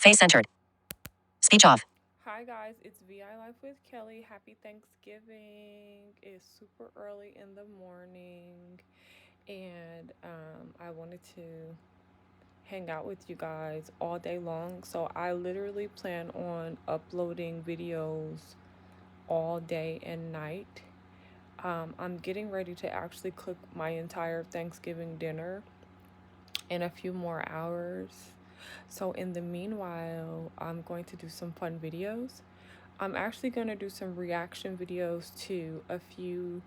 Face centered. Speech off. Hi guys, it's VI Life with Kelly. Happy Thanksgiving. It's super early in the morning and I wanted to hang out with you guys all day long. So I literally plan on uploading videos all day and night. I'm getting ready to actually cook my entire Thanksgiving dinner in a few more hours. So in the meanwhile, I'm going to do some fun videos. I'm actually going to do some reaction videos to a few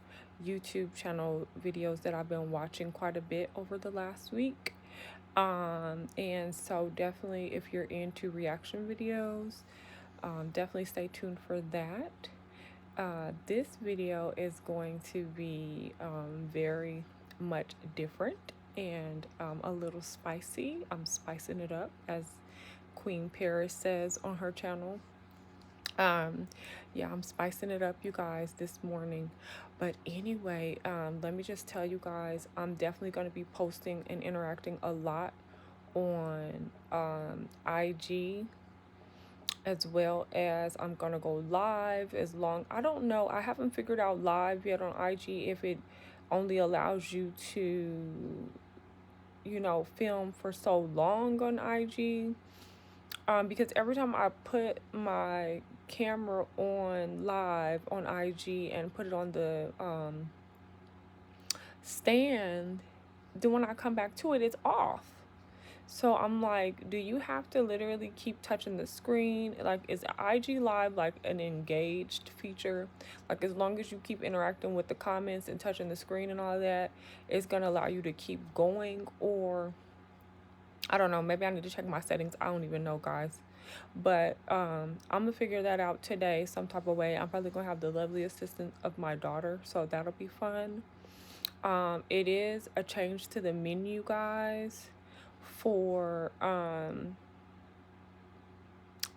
YouTube channel videos that I've been watching quite a bit over the last week. And so definitely if you're into reaction videos, definitely stay tuned for that. This video is going to be very much different and a little spicy. I'm spicing it up, as Queen Paris says on her channel. Yeah, I'm spicing it up, you guys, this morning. But anyway, let me just tell you guys, I'm definitely going to be posting and interacting a lot on IG, as well as I'm going to go live as long. I don't know. I haven't figured out live yet on IG if it only allows you to, film for so long on IG. Because every time I put my camera on live on IG and put it on the stand, then when I come back to it, it's off. So I'm like, do you have to literally keep touching the screen? Like, is IG Live like an engaged feature? Like, as long as you keep interacting with the comments and touching the screen and all that, it's going to allow you to keep going? Or, I don't know, maybe I need to check my settings. I don't even know, guys. But I'm gonna figure that out today some type of way. I'm probably gonna have the lovely assistant of my daughter, so that'll be fun. It is a change to the menu, guys, for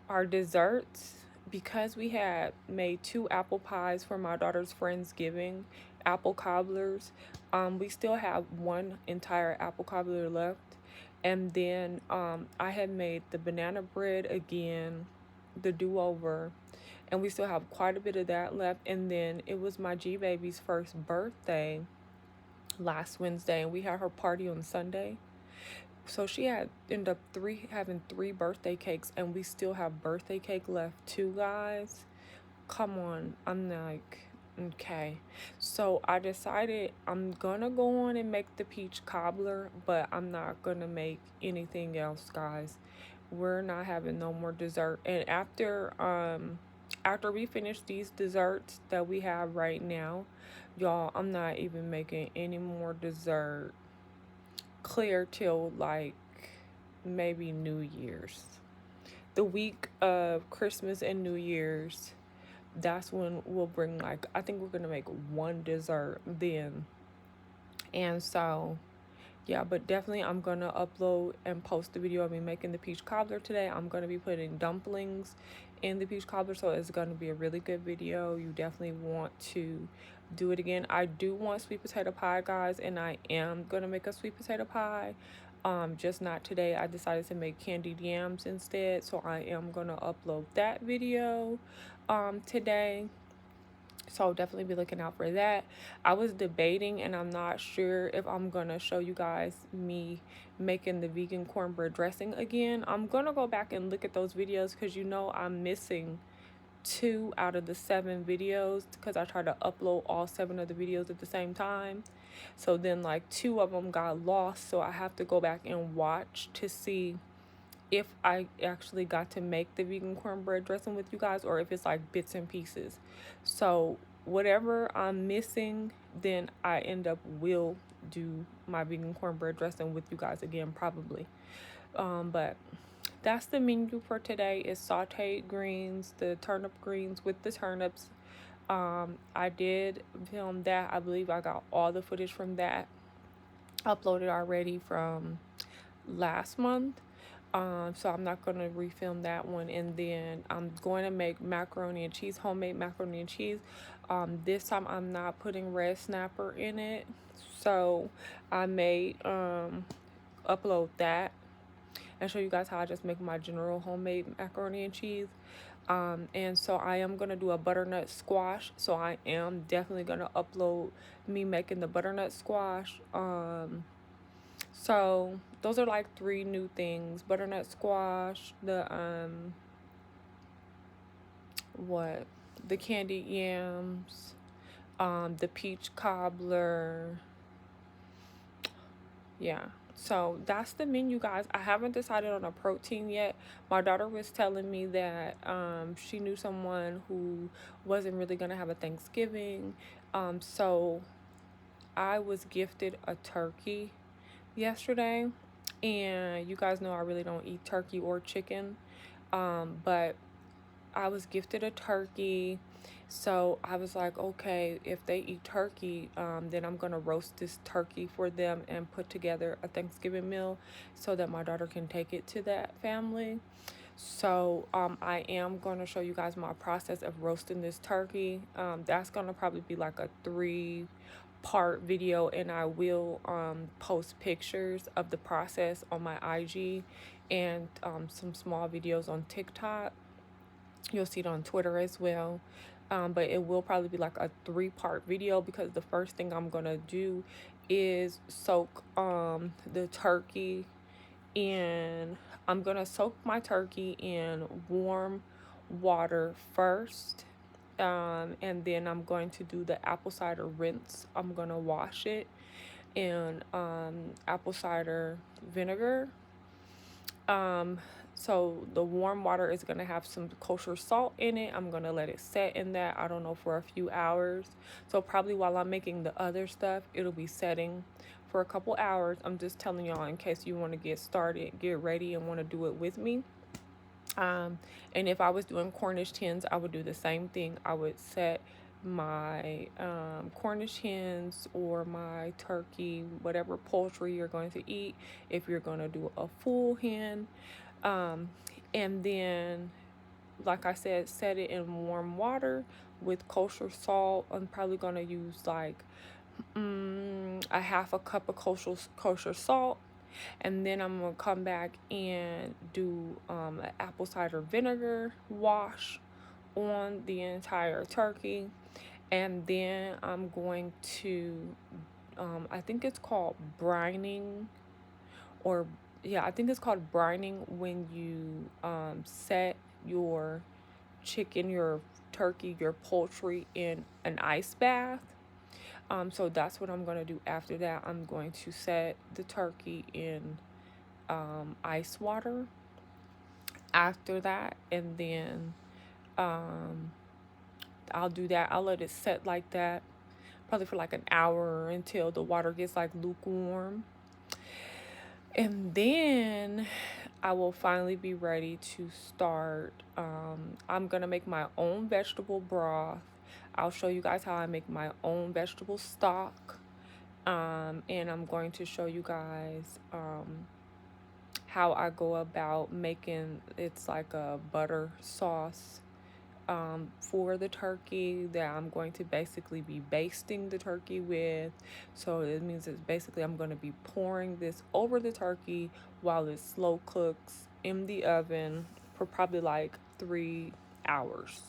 our desserts, because we had made 2 apple pies for my daughter's Friendsgiving, apple cobblers. We still have 1 entire apple cobbler left. And then I had made the banana bread again, the do-over, and we still have quite a bit of that left. And then it was my G baby's first birthday last Wednesday, and we had her party on Sunday. So she had ended up having 3 birthday cakes, and we still have birthday cake left too, guys. Come on. I'm like, okay. So I decided I'm gonna go on and make the peach cobbler, but I'm not gonna make anything else, guys. We're not having no more dessert. And after we finish these desserts that we have right now, y'all, I'm not even making any more dessert clear till like maybe New Year's. The week of Christmas and New Year's, that's when we'll bring, like, I think we're gonna make 1 dessert then. And so yeah, but definitely I'm gonna upload and post the video of me making the peach cobbler today. I'm gonna be putting dumplings in the peach cobbler, so it's gonna be a really good video. You definitely want to do it again. I do want sweet potato pie, guys, and I am gonna make a sweet potato pie. Just not today. I decided to make candied yams instead, so I am gonna upload that video today. So definitely be looking out for that. I was debating, and I'm not sure if I'm gonna show you guys me making the vegan cornbread dressing again. I'm gonna go back and look at those videos, because I'm missing 2 out of the 7 videos, because I tried to upload all 7 of the videos at the same time. So then like 2 of them got lost, so I have to go back and watch to see if I actually got to make the vegan cornbread dressing with you guys, or if it's like bits and pieces. So whatever I'm missing, then I will do my vegan cornbread dressing with you guys again, probably. But that's the menu for today. Is sauteed greens, the turnip greens with the turnips. I did film that. I believe I got all the footage from that uploaded already from last month. So I'm not going to refilm that one. And then I'm going to make macaroni and cheese, homemade macaroni and cheese. This time I'm not putting red snapper in it. So I may upload that. and show you guys how I just make my general homemade macaroni and cheese. And so I am gonna do a butternut squash. So I am definitely gonna upload me making the butternut squash. So those are like 3 new things: butternut squash, what the candied yams, the peach cobbler. Yeah, so that's the menu, guys. I haven't decided on a protein yet. My daughter was telling me that she knew someone who wasn't really gonna have a Thanksgiving. So I was gifted a turkey yesterday, and you guys know I really don't eat turkey or chicken. But I was gifted a turkey. So I was like, okay, if they eat turkey, then I'm gonna roast this turkey for them and put together a Thanksgiving meal so that my daughter can take it to that family. So I am gonna show you guys my process of roasting this turkey. That's gonna probably be like a 3-part video, and I will post pictures of the process on my IG and some small videos on TikTok. You'll see it on Twitter as well. But it will probably be like a 3-part video, because the first thing I'm gonna do is soak the turkey in. I'm gonna soak my turkey in warm water first. And then I'm going to do the apple cider rinse. I'm gonna wash it in apple cider vinegar. um so the warm water is going to have some kosher salt in it. I'm going to let it set in that, I don't know, for a few hours. So probably while I'm making the other stuff, it'll be setting for a couple hours. I'm just telling y'all in case you want to get started, get ready, and want to do it with me. And if I was doing Cornish hens, I would do the same thing. I would set my Cornish hens or my turkey, whatever poultry you're going to eat, if you're going to do a full hen. And then, like I said, set it in warm water with kosher salt. I'm probably going to use like a half a cup of kosher salt. And then I'm gonna come back and do an apple cider vinegar wash on the entire turkey. And then I'm going to I think it's called brining, or yeah, I think it's called brining, when you set your chicken, your turkey, your poultry in an ice bath. So that's what I'm going to do after that. I'm going to set the turkey in ice water after that, and then I'll do that. I'll let it set like that probably for like an hour until the water gets like lukewarm. And then I will finally be ready to start. I'm going to make my own vegetable broth. I'll show you guys how I make my own vegetable stock. And I'm going to show you guys how I go about making, it's like a butter sauce for the turkey that I'm going to basically be basting the turkey with. So it means it's basically I'm going to be pouring this over the turkey while it slow cooks in the oven for probably like 3 hours.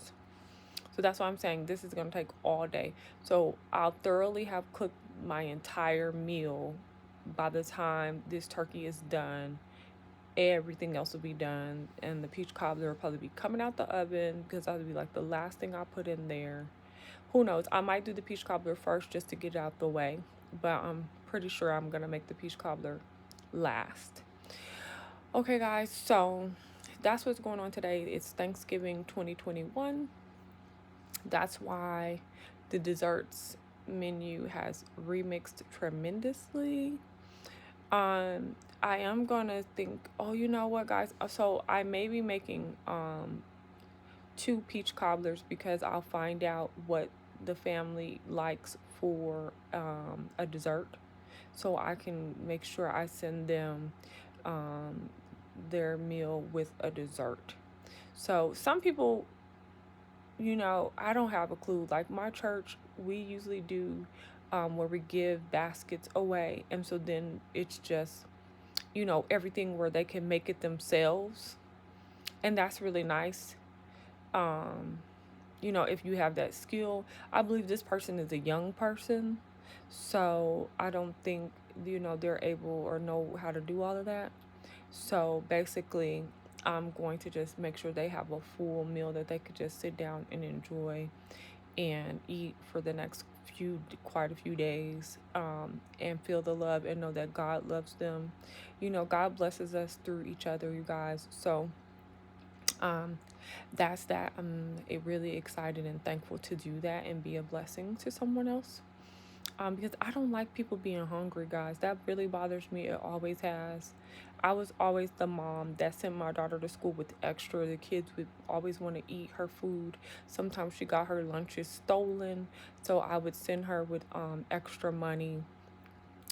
So that's why I'm saying this is going to take all day. So I'll thoroughly have cooked my entire meal by the time this turkey is done. Everything else will be done, and the peach cobbler will probably be coming out the oven, because that'll be like the last thing I put in there. Who knows? I might do the peach cobbler first just to get it out the way, but I'm pretty sure I'm gonna make the peach cobbler last. Okay, guys, so that's what's going on today. It's Thanksgiving 2021. That's why the desserts menu has remixed tremendously. I am gonna think, oh, you know what, guys? So I may be making 2 peach cobblers, because I'll find out what the family likes for a dessert, so I can make sure I send them their meal with a dessert. So some people, I don't have a clue. Like my church, we usually do where we give baskets away, and so then it's just everything where they can make it themselves. And that's really nice. Um, if you have that skill. I believe this person is a young person. So I don't think, they're able or know how to do all of that. So basically, I'm going to just make sure they have a full meal that they could just sit down and enjoy and eat for the next quite a few days, and feel the love and know that God loves them. God blesses us through each other, you guys. So um, that's that. I'm really excited and thankful to do that and be a blessing to someone else. Because I don't like people being hungry, guys. That really bothers me. It always has. I was always the mom that sent my daughter to school with extra. The kids would always want to eat her food. Sometimes she got her lunches stolen, so I would send her with extra money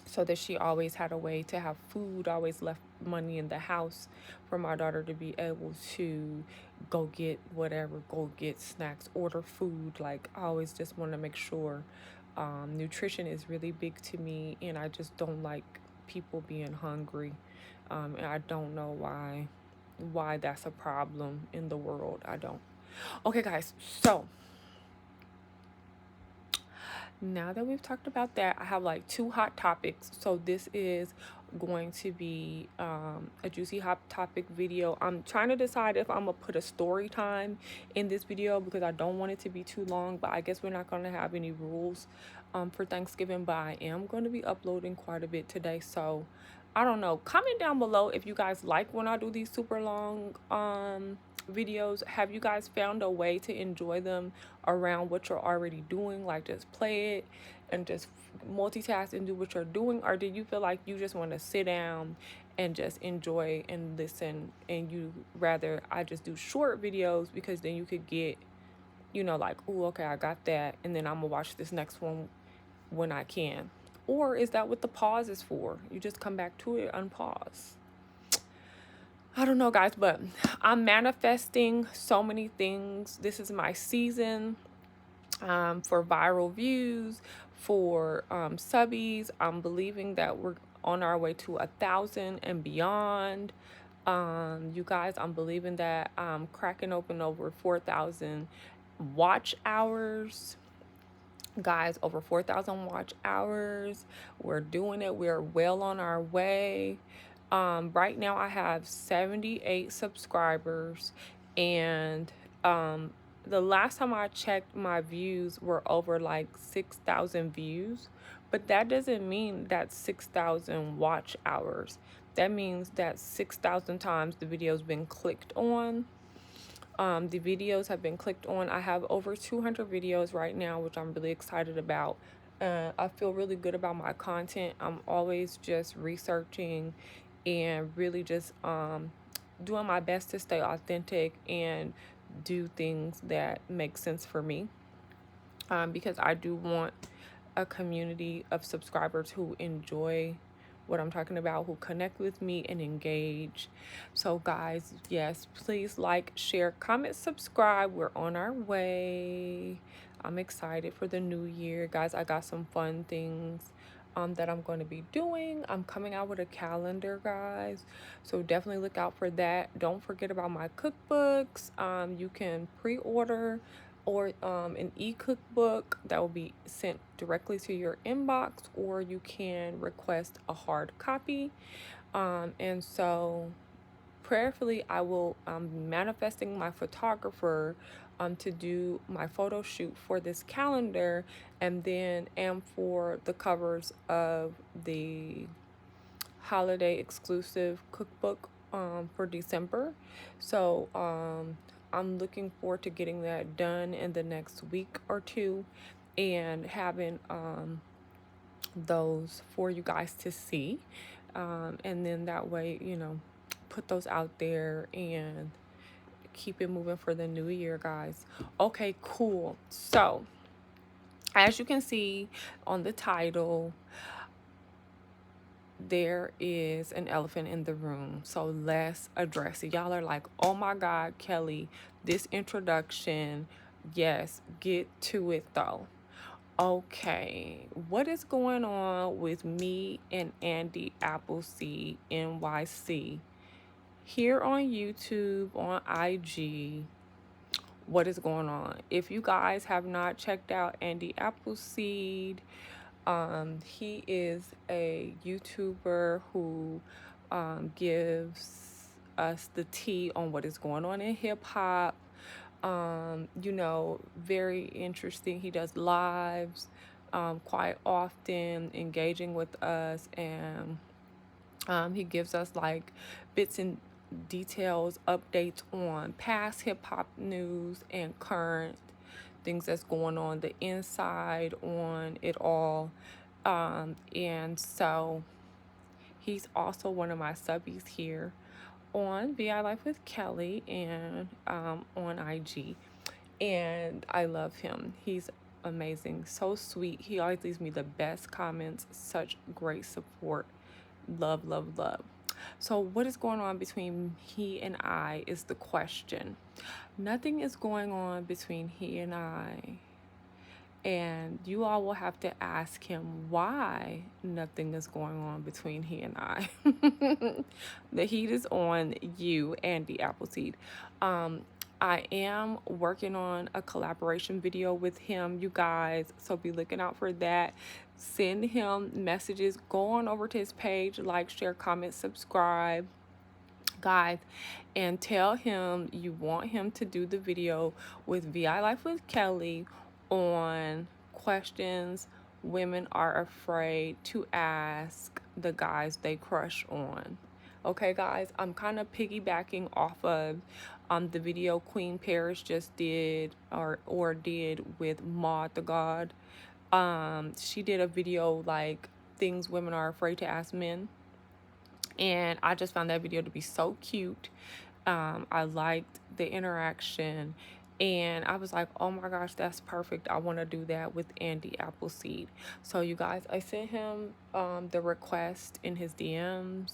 so that she always had a way to have food, always left money in the house for my daughter to be able to go get whatever, go get snacks, order food. Like, I always just want to make sure. Nutrition is really big to me, and I just don't like people being hungry. And I don't know why that's a problem in the world. I don't. Okay, guys, so now that we've talked about that, I have like 2 hot topics. So this is going to be a juicy hot topic video. I'm trying to decide if I'm gonna put a story time in this video because I don't want it to be too long, but I guess we're not gonna have any rules for Thanksgiving, but I am going to be uploading quite a bit today. So I don't know. Comment down below if you guys like when I do these super long videos. Have you guys found a way to enjoy them around what you're already doing? Like, just play it and just multitask and do what you're doing? Or do you feel like you just want to sit down and just enjoy and listen, and you rather I just do short videos because then you could get, like, oh, okay, I got that, and then I'm gonna watch this next one when I can? Or is that what the pause is for? You just come back to it, unpause. I don't know, guys, but I'm manifesting so many things. This is my season for viral views, for subbies. I'm believing that we're on our way to 1,000 and beyond. You guys, I'm believing that I'm cracking open over 4,000 watch hours. Guys, over 4,000 watch hours. We're doing it. We're well on our way. Right now I have 78 subscribers, and the last time I checked, my views were over like 6,000 views, but that doesn't mean that's 6,000 watch hours. That means that 6,000 times the video's been clicked on. The videos have been clicked on. I have over 200 videos right now, which I'm really excited about. I feel really good about my content. I'm always just researching and really just doing my best to stay authentic and do things that make sense for me, because I do want a community of subscribers who enjoy what I'm talking about, who connect with me and engage. So guys, yes, please like, share, comment, subscribe. We're on our way. I'm excited for the new year, guys. I got some fun things that I'm going to be doing. I'm coming out with a calendar, guys, so definitely look out for that. Don't forget about my cookbooks. You can pre-order or an e-cookbook that will be sent directly to your inbox, or you can request a hard copy. And so prayerfully, I will manifesting my photographer to do my photo shoot for this calendar, and then for the covers of the holiday exclusive cookbook for December. So I'm looking forward to getting that done in the next week or two, and having those for you guys to see, and then that way, put those out there and keep it moving for the new year, guys. Okay, cool. So as you can see on the title, there is an elephant in the room. So let's address it. Y'all are like, oh my God, Kelly, this introduction. Yes, get to it though. Okay, what is going on with me and Andy Appleseed NYC? Here on YouTube, on IG, what is going on? If you guys have not checked out Andy Appleseed, he is a YouTuber who gives us the tea on what is going on in hip hop. Very interesting. He does lives quite often, engaging with us, and he gives us like bits and details, updates on past hip hop news and current things that's going on, the inside on it all. And so he's also one of my subbies here on VI Life with Kelly and on IG. And I love him. He's amazing, so sweet. He always leaves me the best comments, such great support. Love, love, love. So, what is going on between he and I is the question. Nothing is going on between he and I. And you all will have to ask him why nothing is going on between he and I. The heat is on you, Andy Appleseed. I am working on a collaboration video with him, you guys, so be looking out for that. Send him messages. Go on over to his page, like, share, comment, subscribe, guys, and tell him you want him to do the video with VI Life with Kelly on questions women are afraid to ask the guys they crush on. Okay, guys, I'm kind of piggybacking off of the video Queen Paris just did or did with Maud the God. She did a video like things women are afraid to ask men, and I just found that video to be so cute. I liked the interaction, and I was like, oh my gosh, that's perfect. I want to do that with Andy Appleseed. So you guys, I sent him the request in his DMs,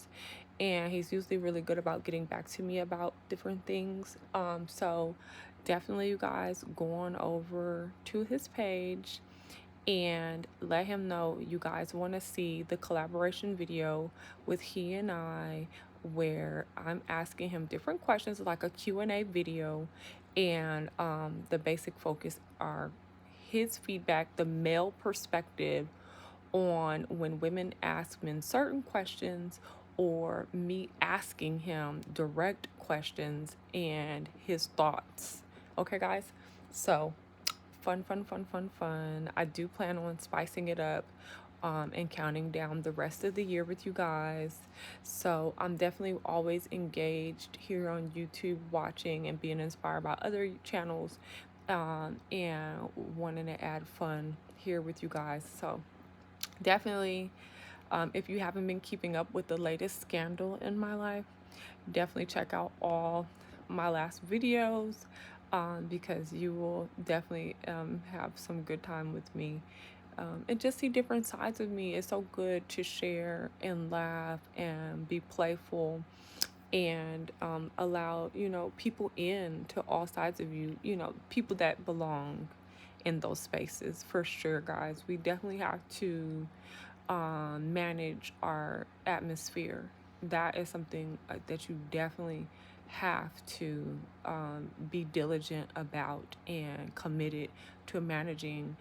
and he's usually really good about getting back to me about different things. So definitely, you guys, go on over to his page and let him know you guys want to see the collaboration video with he and I, where I'm asking him different questions like a Q&A video, and the basic focus are his feedback, the male perspective on when women ask men certain questions, or me asking him direct questions and his thoughts. Okay, guys? So fun, fun, fun, fun, fun. I do plan on spicing it up and counting down the rest of the year with you guys. So I'm definitely always engaged here on YouTube, watching and being inspired by other channels, and wanting to add fun here with you guys. So definitely, if you haven't been keeping up with the latest scandal in my life, definitely check out all my last videos, because you will definitely have some good time with me, and just see different sides of me. It's so good to share and laugh and be playful, and allow people in to all sides of you, people that belong in those spaces. For sure, guys, we definitely have to manage our atmosphere. That is something that you definitely have to be diligent about and committed to managing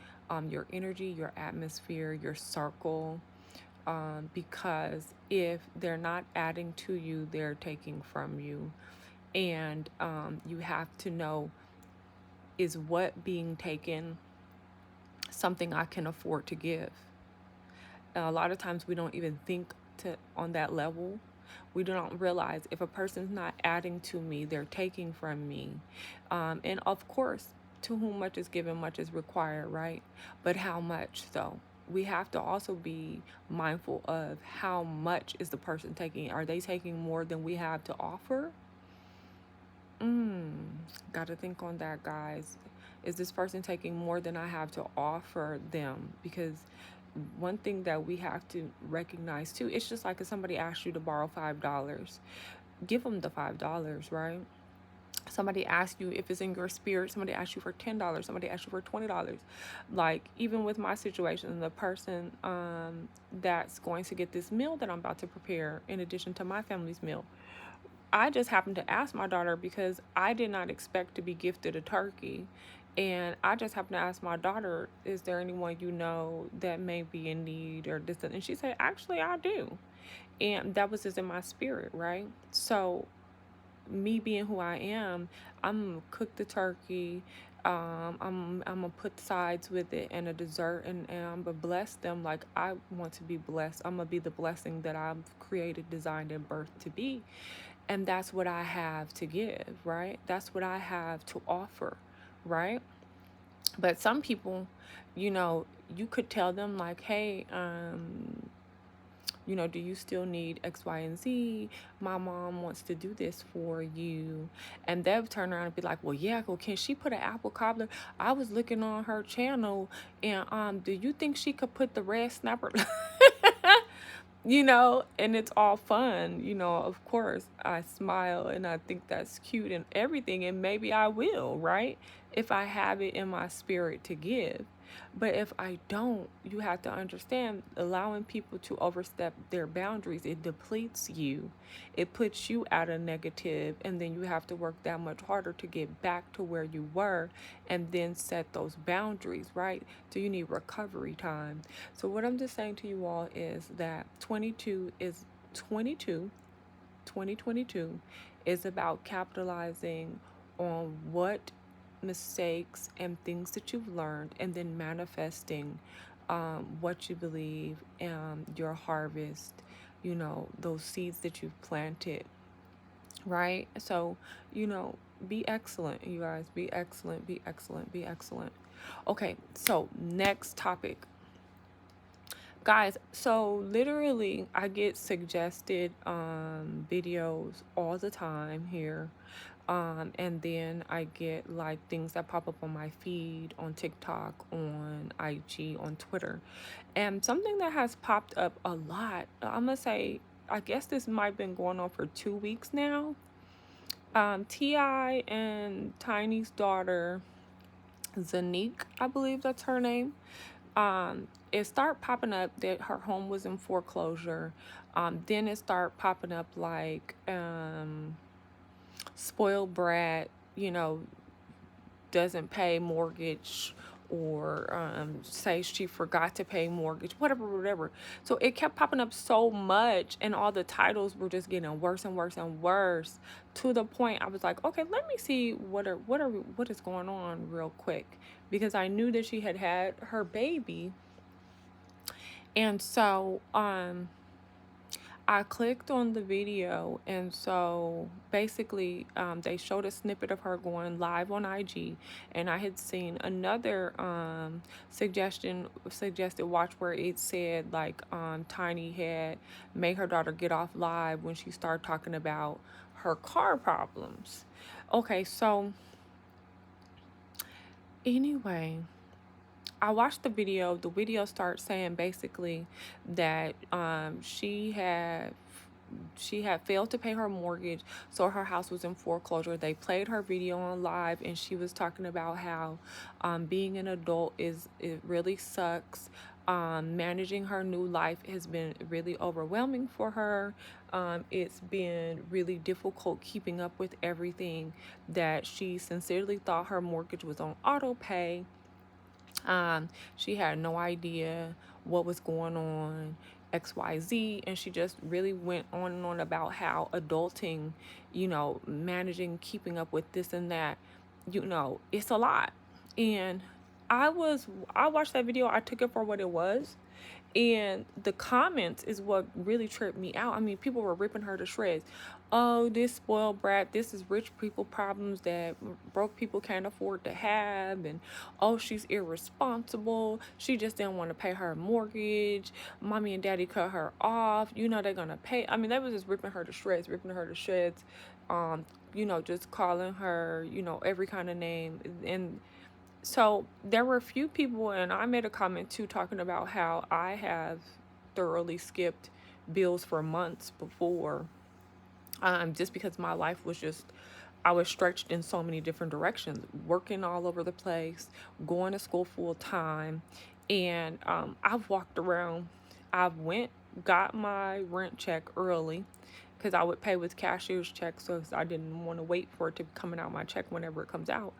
your energy, your atmosphere, your circle. Because if they're not adding to you, they're taking from you. And you have to know, is what being taken something I can afford to give? A lot of times we don't even think to on that level. We don't realize if a person's not adding to me, they're taking from me. And of course, to whom much is given, much is required, right? But how much, though? We have to also be mindful of how much is the person taking. Are they taking more than we have to offer? Got to think on that, guys. Is this person taking more than I have to offer them? Because one thing that we have to recognize too, it's just like if somebody asks you to borrow $5, give them the $5, right? Somebody asks you if it's in your spirit, somebody asks you for $10, somebody asks you for $20. Like, even with my situation, the person that's going to get this meal that I'm about to prepare in addition to my family's meal, I just happened to ask my daughter because I did not expect to be gifted a turkey. And I just happened to ask my daughter, is there anyone you know that may be in need or this? And she said, actually, I do. And that was just in my spirit, right? So me being who I am, I'm gonna cook the turkey. I'm gonna put sides with it and a dessert, and I'm gonna bless them like I want to be blessed. I'm gonna be the blessing that I've created, designed, and birthed to be. And that's what I have to give, right? That's what I have to offer, right? But some people, you could tell them like, hey, do you still need X, Y, and Z? My mom wants to do this for you. And they'll turn around and be like, well, yeah, well, can she put an apple cobbler? I was looking on her channel, and do you think she could put the red snapper? And it's all fun, of course. I smile and I think that's cute and everything, and maybe I will, right? If I have it in my spirit to give. But if I don't, you have to understand, allowing people to overstep their boundaries, it depletes you. It puts you at a negative, and then you have to work that much harder to get back to where you were and then set those boundaries, right? So you need recovery time. So what I'm just saying to you all is that 2022 is about capitalizing on what mistakes and things that you've learned, and then manifesting what you believe, your harvest, those seeds that you've planted, right? So, be excellent, you guys. Be excellent, be excellent, be excellent. Okay, so next topic. Guys, so literally I get suggested videos all the time here. And then I get like things that pop up on my feed, on TikTok, on IG, on Twitter. And something that has popped up a lot, I'm gonna say, I guess this might have been going on for 2 weeks now. T.I. and Tiny's daughter, Zanique, I believe that's her name. It started popping up that her home was in foreclosure. Then it started popping up like spoiled brat, doesn't pay mortgage, or say she forgot to pay mortgage, whatever. So it kept popping up so much, and all the titles were just getting worse and worse and worse, to the point I was like, okay, let me see what is going on real quick, because I knew that she had her baby. And so I clicked on the video, and so basically they showed a snippet of her going live on IG, and I had seen another suggested watch where it said like Tiny had made her daughter get off live when she started talking about her car problems. Okay, so anyway, I watched the video. The video starts saying basically that she had failed to pay her mortgage, so her house was in foreclosure. They played her video on live, and she was talking about how being an adult it really sucks. Managing her new life has been really overwhelming for her. It's been really difficult keeping up with everything, that she sincerely thought her mortgage was on auto pay. She had no idea what was going on, XYZ, and she just really went on and on about how adulting, managing, keeping up with this and that, it's a lot. And I watched that video, I took it for what it was. And the comments is what really tripped me out. I mean, people were ripping her to shreds. Oh, this spoiled brat, this is rich people problems that broke people can't afford to have. And oh, she's irresponsible. She just didn't want to pay her mortgage. Mommy and daddy cut her off. They're going to pay. I mean, they was just ripping her to shreds. Just calling her, every kind of name. And so there were a few people, and I made a comment too, talking about how I have thoroughly skipped bills for months before, just because my life was just, I was stretched in so many different directions, working all over the place, going to school full time. And I've walked around. I've went, got my rent check early because I would pay with cashier's checks, so I didn't want to wait for it to be coming out my check whenever it comes out.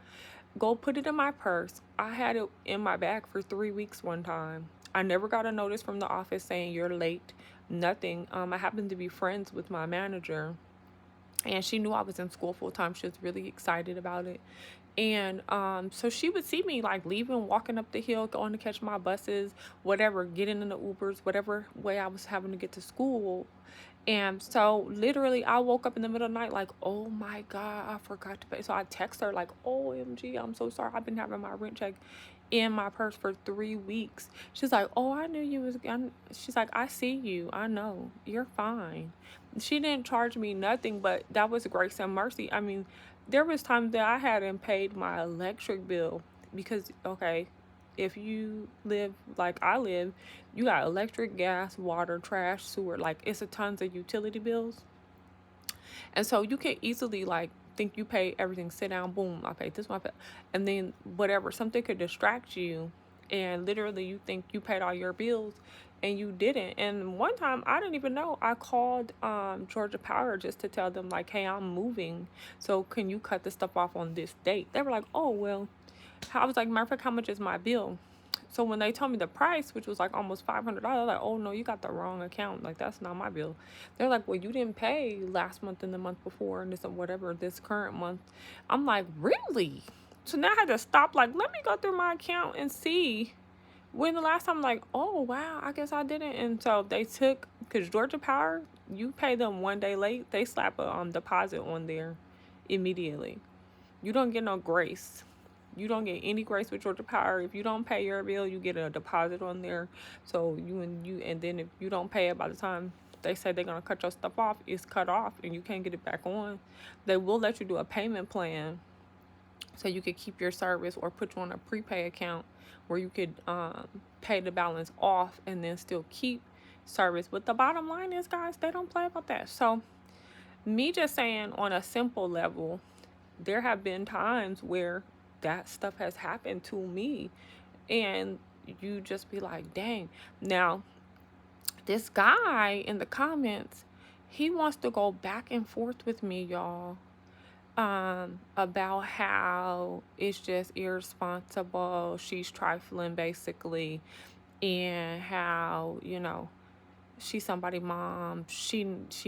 Go put it in my purse. I had it in my bag for 3 weeks one time. I never got a notice from the office saying you're late. Nothing. I happened to be friends with my manager, and she knew I was in school full time. She was really excited about it. And so she would see me like leaving, walking up the hill, going to catch my buses, whatever, getting in the Ubers, whatever way I was having to get to school. And so literally I woke up in the middle of the night like, oh my God, I forgot to pay. So I text her like, OMG, I'm so sorry. I've been having my rent check in my purse for 3 weeks. She's like, oh, I knew you was, she's like, I see you. I know. You're fine. She didn't charge me nothing, but that was grace and mercy. I mean, there was times that I hadn't paid my electric bill because, okay, if you live like I live, you got electric, gas, water, trash, sewer, like it's a tons of utility bills. And so you can easily like think you pay everything, sit down, boom, I paid this one, and then whatever, something could distract you, and literally you think you paid all your bills and you didn't. And one time I didn't even know. I called Georgia Power just to tell them like, hey, I'm moving, so can you cut the stuff off on this date? They were like, oh well. I was like, matter of fact, how much is my bill? So when they told me the price, which was like almost $500, like, oh no, you got the wrong account. Like, that's not my bill. They're like, well, you didn't pay last month and the month before and this and whatever, this current month. I'm like, really? So now I had to stop, like, let me go through my account and see when the last time, like, oh wow, I guess I didn't. And so they took, because Georgia Power, you pay them 1 day late, they slap a deposit on there immediately. You don't get no grace. You don't get any grace with Georgia Power. If you don't pay your bill, you get a deposit on there. So and then if you don't pay it by the time they say they're gonna cut your stuff off, it's cut off and you can't get it back on. They will let you do a payment plan so you could keep your service or put you on a prepay account where you could pay the balance off and then still keep service. But the bottom line is, guys, they don't play about that. So me just saying on a simple level, there have been times where that stuff has happened to me, and you just be like, dang. Now this guy in the comments, he wants to go back and forth with me, y'all, about how it's just irresponsible, she's trifling basically, and how, she's somebody mom, she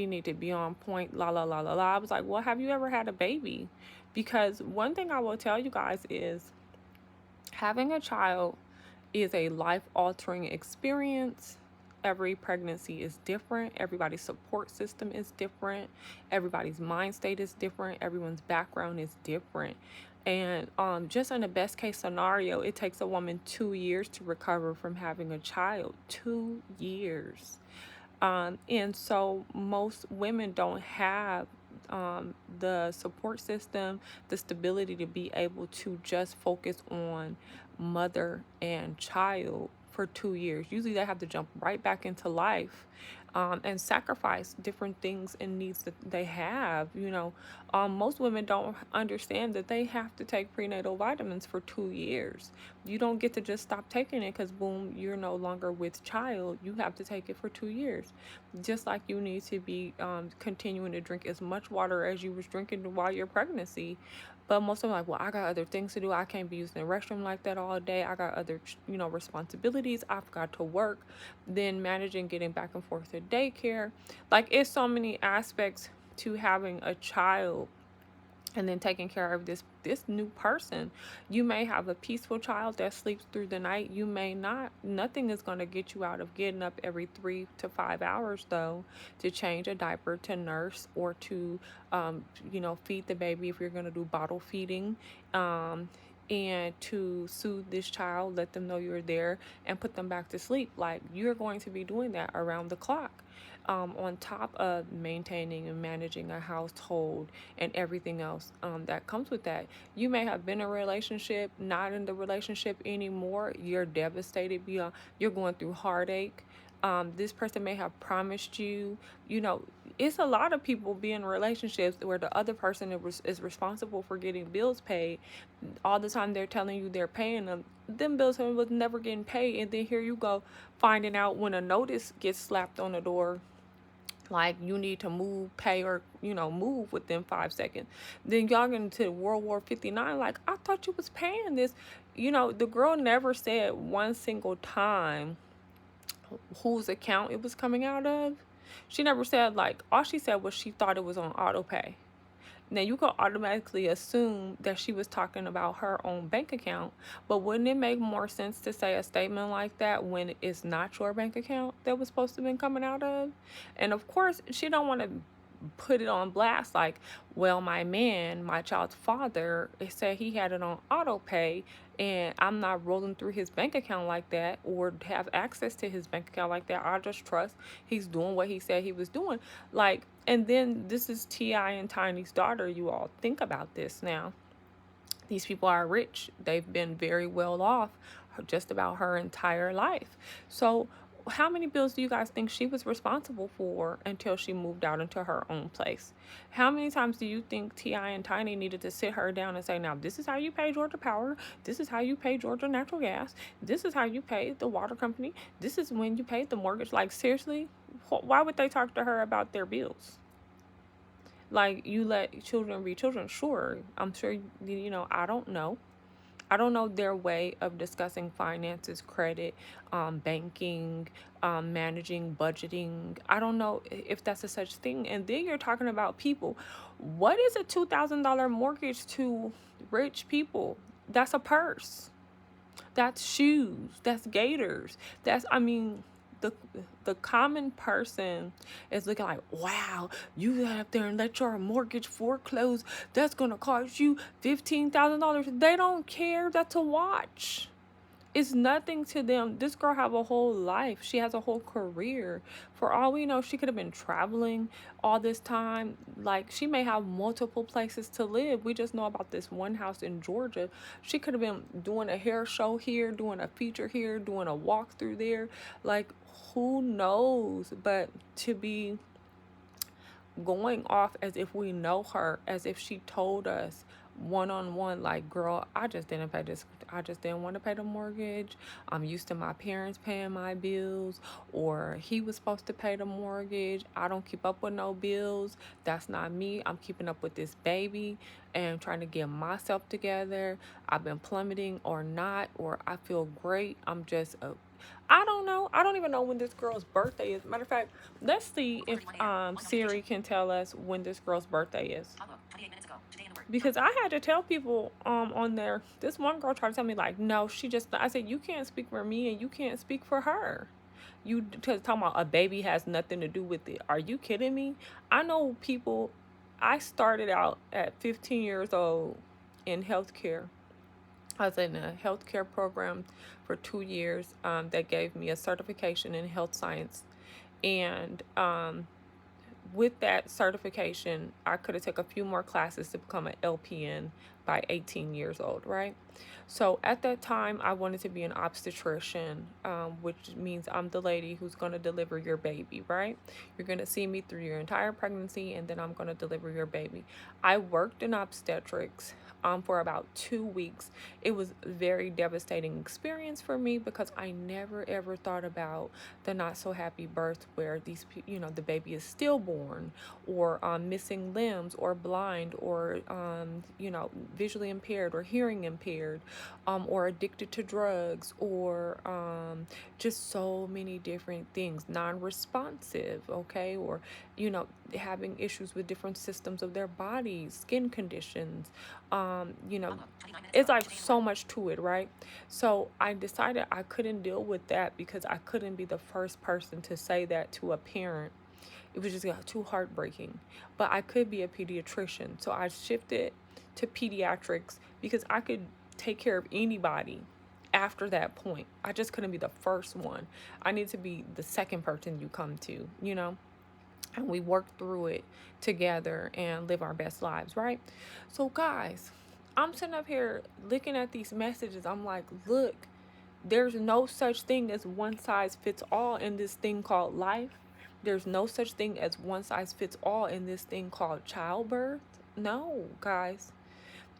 need to be on point, la la la la la. I was like, well, have you ever had a baby? Because one thing I will tell you guys is having a child is a life-altering experience. Every pregnancy is different. Everybody's support system is different. Everybody's mind state is different. Everyone's background is different. And just in the best case scenario, it takes a woman 2 years to recover from having a child. 2 years. And so most women don't have the support system, the stability to be able to just focus on mother and child for 2 years. Usually they have to jump right back into life and sacrifice different things and needs that they have. Most women don't understand that they have to take prenatal vitamins for 2 years. You don't get to just stop taking it because boom, you're no longer with child. You have to take it for 2 years. Just like you need to be continuing to drink as much water as you was drinking while your pregnancy. But most of them are like, well, I got other things to do. I can't be using the restroom like that all day. I got other, responsibilities. I've got to work. Then managing getting back and forth to daycare. Like, it's so many aspects to having a child and then taking care of this new person. You may have a peaceful child that sleeps through the night. You may not. Nothing is going to get you out of getting up every 3 to 5 hours though to change a diaper, to nurse, or to feed the baby if you're going to do bottle feeding, and to soothe this child, let them know you're there, and put them back to sleep. Like, you're going to be doing that around the clock. On top of maintaining and managing a household and everything else that comes with that. You may have been in a relationship, not in the relationship anymore. You're devastated beyond, you're going through heartache. This person may have promised you, it's a lot of people be in relationships where the other person is responsible for getting bills paid. All the time they're telling you they're paying them bills was never getting paid, and then here you go finding out when a notice gets slapped on the door, like you need to move, pay, or move within 5 seconds. Then y'all get into World War 59. Like, I thought you was paying this. The girl never said one single time whose account it was coming out of. She never said, like, all she said was she thought it was on auto pay. Now, you could automatically assume that she was talking about her own bank account, but wouldn't it make more sense to say a statement like that when it's not your bank account that was supposed to have been coming out of? And of course, she don't want to put it on blast like, well, my child's father, said he had it on auto pay, and I'm not rolling through his bank account like that or have access to his bank account like that. I just trust he's doing what he said he was doing. Like, and then this is T.I. and Tiny's daughter. You all think about this now. These people are rich. They've been very well off just about her entire life. So how many bills do you guys think she was responsible for until she moved out into her own place? How many times do you think T.I. and Tiny needed to sit her down and say, now, this is how you pay Georgia Power. This is how you pay Georgia Natural Gas. This is how you pay the water company. This is when you pay the mortgage. Like, seriously, why would they talk to her about their bills? Like, you let children be children. Sure, I'm sure, I don't know. I don't know their way of discussing finances, credit, banking, managing, budgeting. I don't know if that's a such thing. And then you're talking about people. What is a $2,000 mortgage to rich people? That's a purse. That's shoes. That's gaiters. I mean, the the common person is looking like, wow, you got up there and let your mortgage foreclose. That's gonna cost you $15,000. They don't care. That's a watch. It's nothing to them. This girl have a whole life. She has a whole career. For all we know, she could have been traveling all this time. Like, she may have multiple places to live. We just know about this one house in Georgia. She could have been doing a hair show here, doing a feature here, doing a walkthrough there. Like, who knows? But to be going off as if we know her, as if she told us one on one, like, girl, I just didn't pay this. I just didn't want to pay the mortgage. I'm used to my parents paying my bills, or he was supposed to pay the mortgage. I don't keep up with no bills. That's not me. I'm keeping up with this baby and trying to get myself together. I've been plummeting or not, or I feel great. I'm just I don't know. I don't even know when this girl's birthday is. Matter of fact, let's see if Siri can tell us when this girl's birthday is. 28 minutes ago. Today in the work. Because I had to tell people on there. This one girl tried to tell me, like, no, she just. I said, you can't speak for me and you can't speak for her. You because talking about a baby has nothing to do with it. Are you kidding me? I know people. I started out at 15 years old in healthcare. I was in a healthcare program for 2 years that gave me a certification in health science. And with that certification, I could have took a few more classes to become an LPN by 18 years old, right? So at that time, I wanted to be an obstetrician, which means I'm the lady who's going to deliver your baby, right? You're going to see me through your entire pregnancy, and then I'm going to deliver your baby. I worked in obstetrics for about 2 weeks. It was a very devastating experience for me because I never ever thought about the not so happy birth where the baby is stillborn or missing limbs or blind or visually impaired or hearing impaired or addicted to drugs or just so many different things, non-responsive, okay, or having issues with different systems of their bodies, skin conditions, it's like so much to it, right? So I decided I couldn't deal with that because I couldn't be the first person to say that to a parent. It was just too heartbreaking. But I could be a pediatrician. So I shifted to pediatrics because I could take care of anybody after that point. I just couldn't be the first one. I need to be the second person you come to, and we work through it together and live our best lives, right? So guys, I'm sitting up here looking at these messages. I'm like, look, there's no such thing as one size fits all in this thing called life. There's no such thing as one size fits all in this thing called childbirth. No, guys.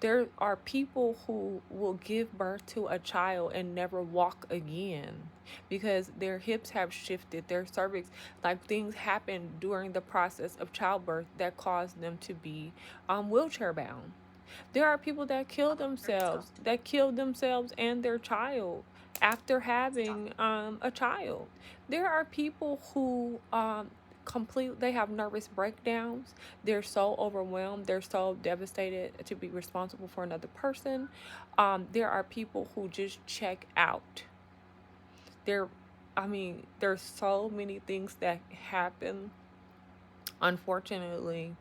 There are people who will give birth to a child and never walk again because their hips have shifted, their cervix, like things happen during the process of childbirth that cause them to be wheelchair bound. There are people that kill themselves and their child after having a child. There are people who they have nervous breakdowns. They're so overwhelmed, they're so devastated to be responsible for another person. There are people who just check out. There I mean, there's so many things that happen, unfortunately,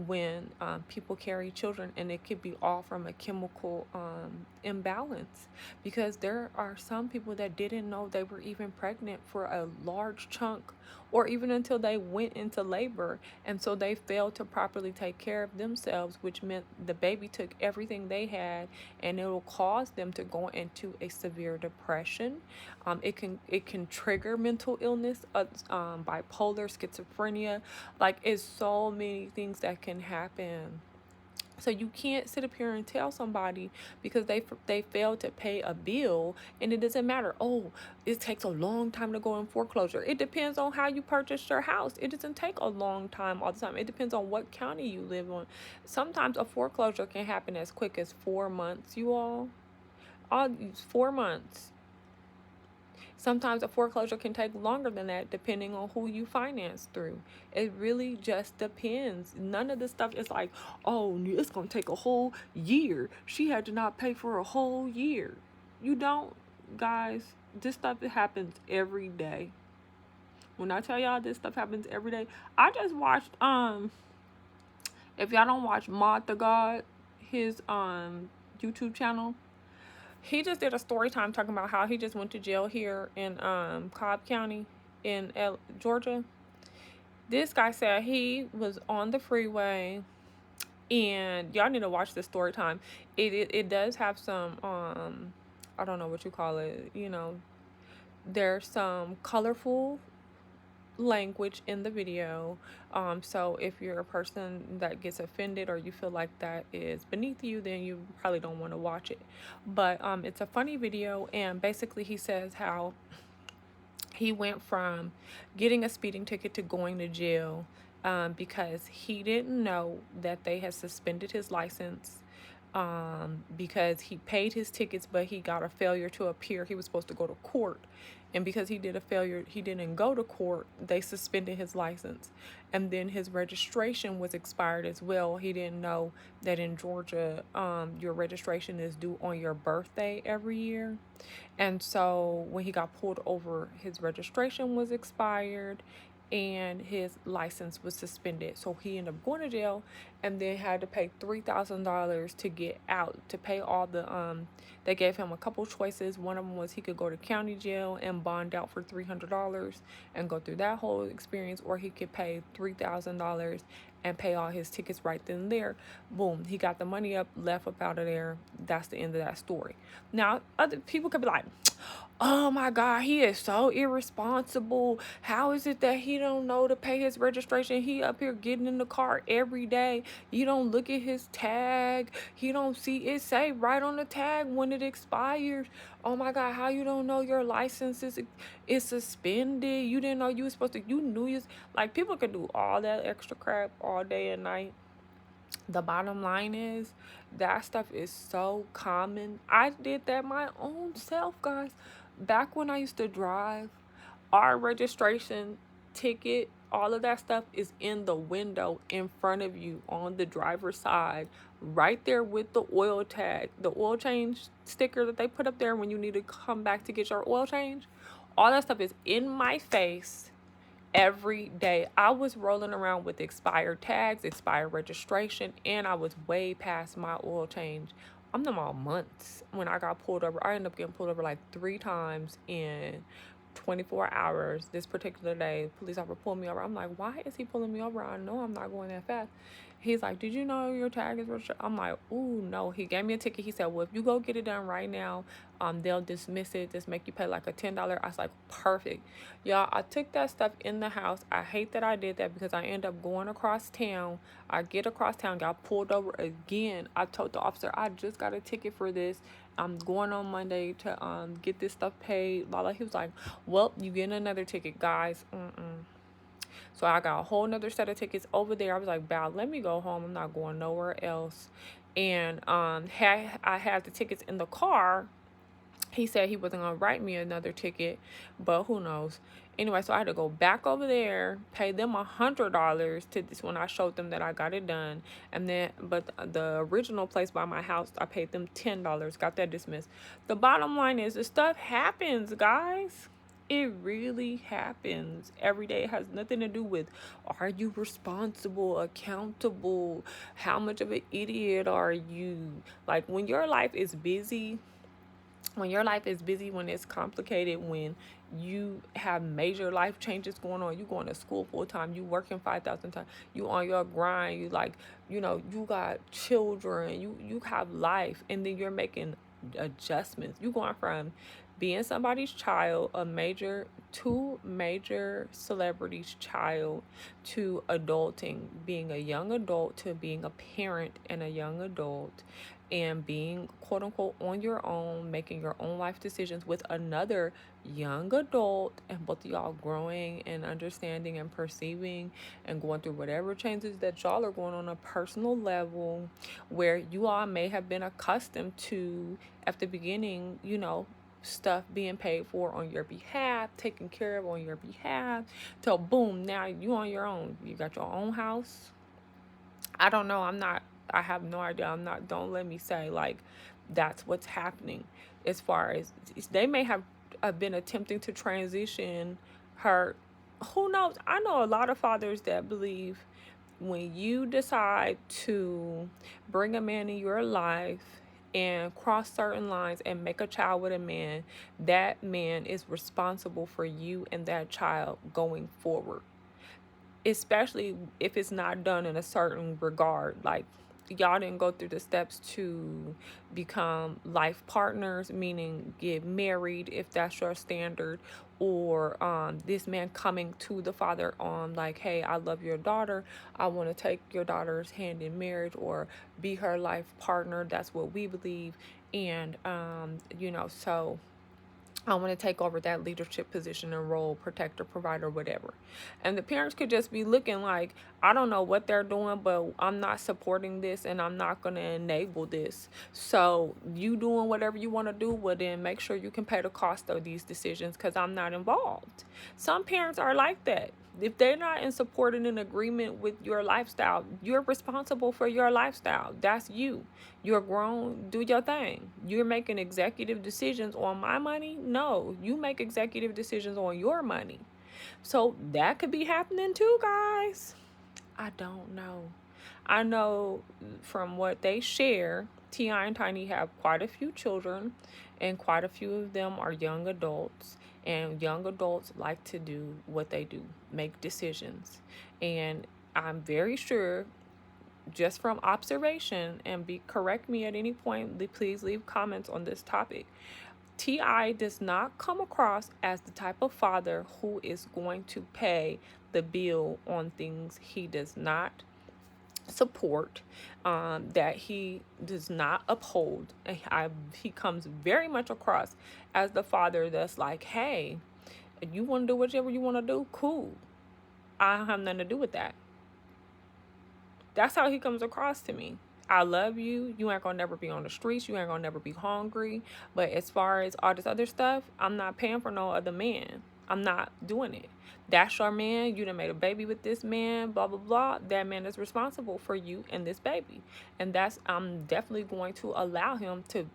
when people carry children, and it could be all from a chemical imbalance, because there are some people that didn't know they were even pregnant for a large chunk, or even until they went into labor, and so they failed to properly take care of themselves, which meant the baby took everything they had, and it will cause them to go into a severe depression. It can trigger mental illness, bipolar, schizophrenia. Like, it's so many things that can happen. So you can't sit up here and tell somebody because they failed to pay a bill, and it doesn't matter. Oh, it takes a long time to go in foreclosure. It depends on how you purchased your house. It doesn't take a long time all the time. It depends on what county you live on. Sometimes a foreclosure can happen as quick as 4 months, you all. 4 months. Sometimes a foreclosure can take longer than that depending on who you finance through. It really just depends. None of this stuff is like, oh, it's going to take a whole year. She had to not pay for a whole year. You don't, guys. This stuff happens every day. When I tell y'all this stuff happens every day, I just watched if y'all don't watch Mod the God, his YouTube channel, he just did a story time talking about how he just went to jail here in Cobb County in Georgia. This guy said he was on the freeway, and y'all need to watch this story time. It does have some I don't know what you call it. There's some colorful language in the video. So if you're a person that gets offended, or you feel like that is beneath you, then you probably don't want to watch it. But it's a funny video, and basically he says how he went from getting a speeding ticket to going to jail because he didn't know that they had suspended his license, because he paid his tickets, but he got a failure to appear. He was supposed to go to court, and because he didn't go to court, they suspended his license. And then his registration was expired as well. He didn't know that in Georgia, your registration is due on your birthday every year. And so when he got pulled over, his registration was expired and his license was suspended. So he ended up going to jail, and then had to pay $3,000 to get out, to pay all the they gave him a couple choices. One of them was he could go to county jail and bond out for $300 and go through that whole experience, or he could pay $3,000 and pay all his tickets right then and there. Boom, he got the money up, left up out of there. That's the end of that story. Now, other people could be like, oh my God, he is so irresponsible. How is it that he don't know to pay his registration? He up here getting in the car every day. You don't look at his tag. He don't see it say right on the tag when it expires. Oh my God, how you don't know your license is suspended? You didn't know you were supposed to, you knew you, like, people could do all that extra crap all day and night. The bottom line is that stuff is so common. I did that my own self, guys. Back when I used to drive, our registration ticket, all of that stuff is in the window in front of you on the driver's side, right there with the oil tag, the oil change sticker that they put up there when you need to come back to get your oil change. All that stuff is in my face every day. I was rolling around with expired tags, expired registration, and I was way past my oil change. I'm talking about months. When I got pulled over, I ended up getting pulled over like 3 times in 24 hours. This particular day, police officer pulled me over. I'm like, why is he pulling me over? I know I'm not going that fast. He's like, did you know your tag is registered? I'm like, ooh, no. He gave me a ticket. He said, well, if you go get it done right now, they'll dismiss it, just make you pay like a $10. I was like, perfect. Y'all, I took that stuff in the house. I hate that I did that because I end up going across town. I get across town, got pulled over again. I told the officer, I just got a ticket for this. I'm going on Monday to get this stuff paid. Blah, blah. He was like, well, you getting another ticket, guys. So I got a whole nother set of tickets over there. I was like, Val, let me go home. I'm not going nowhere else. And I had the tickets in the car. He said he wasn't gonna write me another ticket, but who knows. Anyway, so I had to go back over there, pay them $100 to this when I showed them that I got it done. And then, but the original place by my house, I paid them $10, got that dismissed. The bottom line is, the stuff happens, guys. It really happens every day. It has nothing to do with, are you responsible, accountable, how much of an idiot are you? Like, when your life is busy, when it's complicated, when you have major life changes going on, you going to school full time, you working 5,000 times, you on your grind, you like, you got children, you have life, and then you're making adjustments. You going from being somebody's child, two major celebrities' child, to adulting, being a young adult, to being a parent and a young adult, and being quote unquote on your own, making your own life decisions with another young adult, and both of y'all growing and understanding and perceiving and going through whatever changes that y'all are going on a personal level, where you all may have been accustomed to at the beginning, stuff being paid for on your behalf, taken care of on your behalf, till boom, now you on your own. You got your own house. I don't know. I have no idea. Don't let me say like that's what's happening. As far as they may have been attempting to transition her. Who knows? I know a lot of fathers that believe when you decide to bring a man in your life and cross certain lines and make a child with a man, that man is responsible for you and that child going forward, especially if it's not done in a certain regard. Like, y'all didn't go through the steps to become life partners, meaning get married if that's your standard, or this man coming to the father on like, hey, I love your daughter, I want to take your daughter's hand in marriage or be her life partner. That's what we believe. And so I want to take over that leadership position and role, protector, provider, whatever. And the parents could just be looking like, I don't know what they're doing, but I'm not supporting this and I'm not going to enable this. So you doing whatever you want to do, well then make sure you can pay the cost of these decisions because I'm not involved. Some parents are like that. If they're not in support and in agreement with your lifestyle, you're responsible for your lifestyle. That's you. You're grown, do your thing. You're making executive decisions on my money? No, you make executive decisions on your money. So that could be happening too, guys. I don't know. I know from what they share, T.I. and Tiny have quite a few children, and quite a few of them are young adults. And young adults like to do what they do, make decisions. And I'm very sure, just from observation, and correct me at any point, please leave comments on this topic. T.I. does not come across as the type of father who is going to pay the bill on things he does not support, that he does not uphold. He comes very much across as the father that's like, hey, you want to do whatever you want to do, cool, I have nothing to do with that. That's how he comes across to me. I love you. You ain't gonna never be on the streets. You ain't gonna never be hungry. But as far as all this other stuff, I'm not paying for no other man. I'm not doing it. That's your man. You done made a baby with this man, blah, blah, blah. That man is responsible for you and this baby. And I'm definitely going to allow him to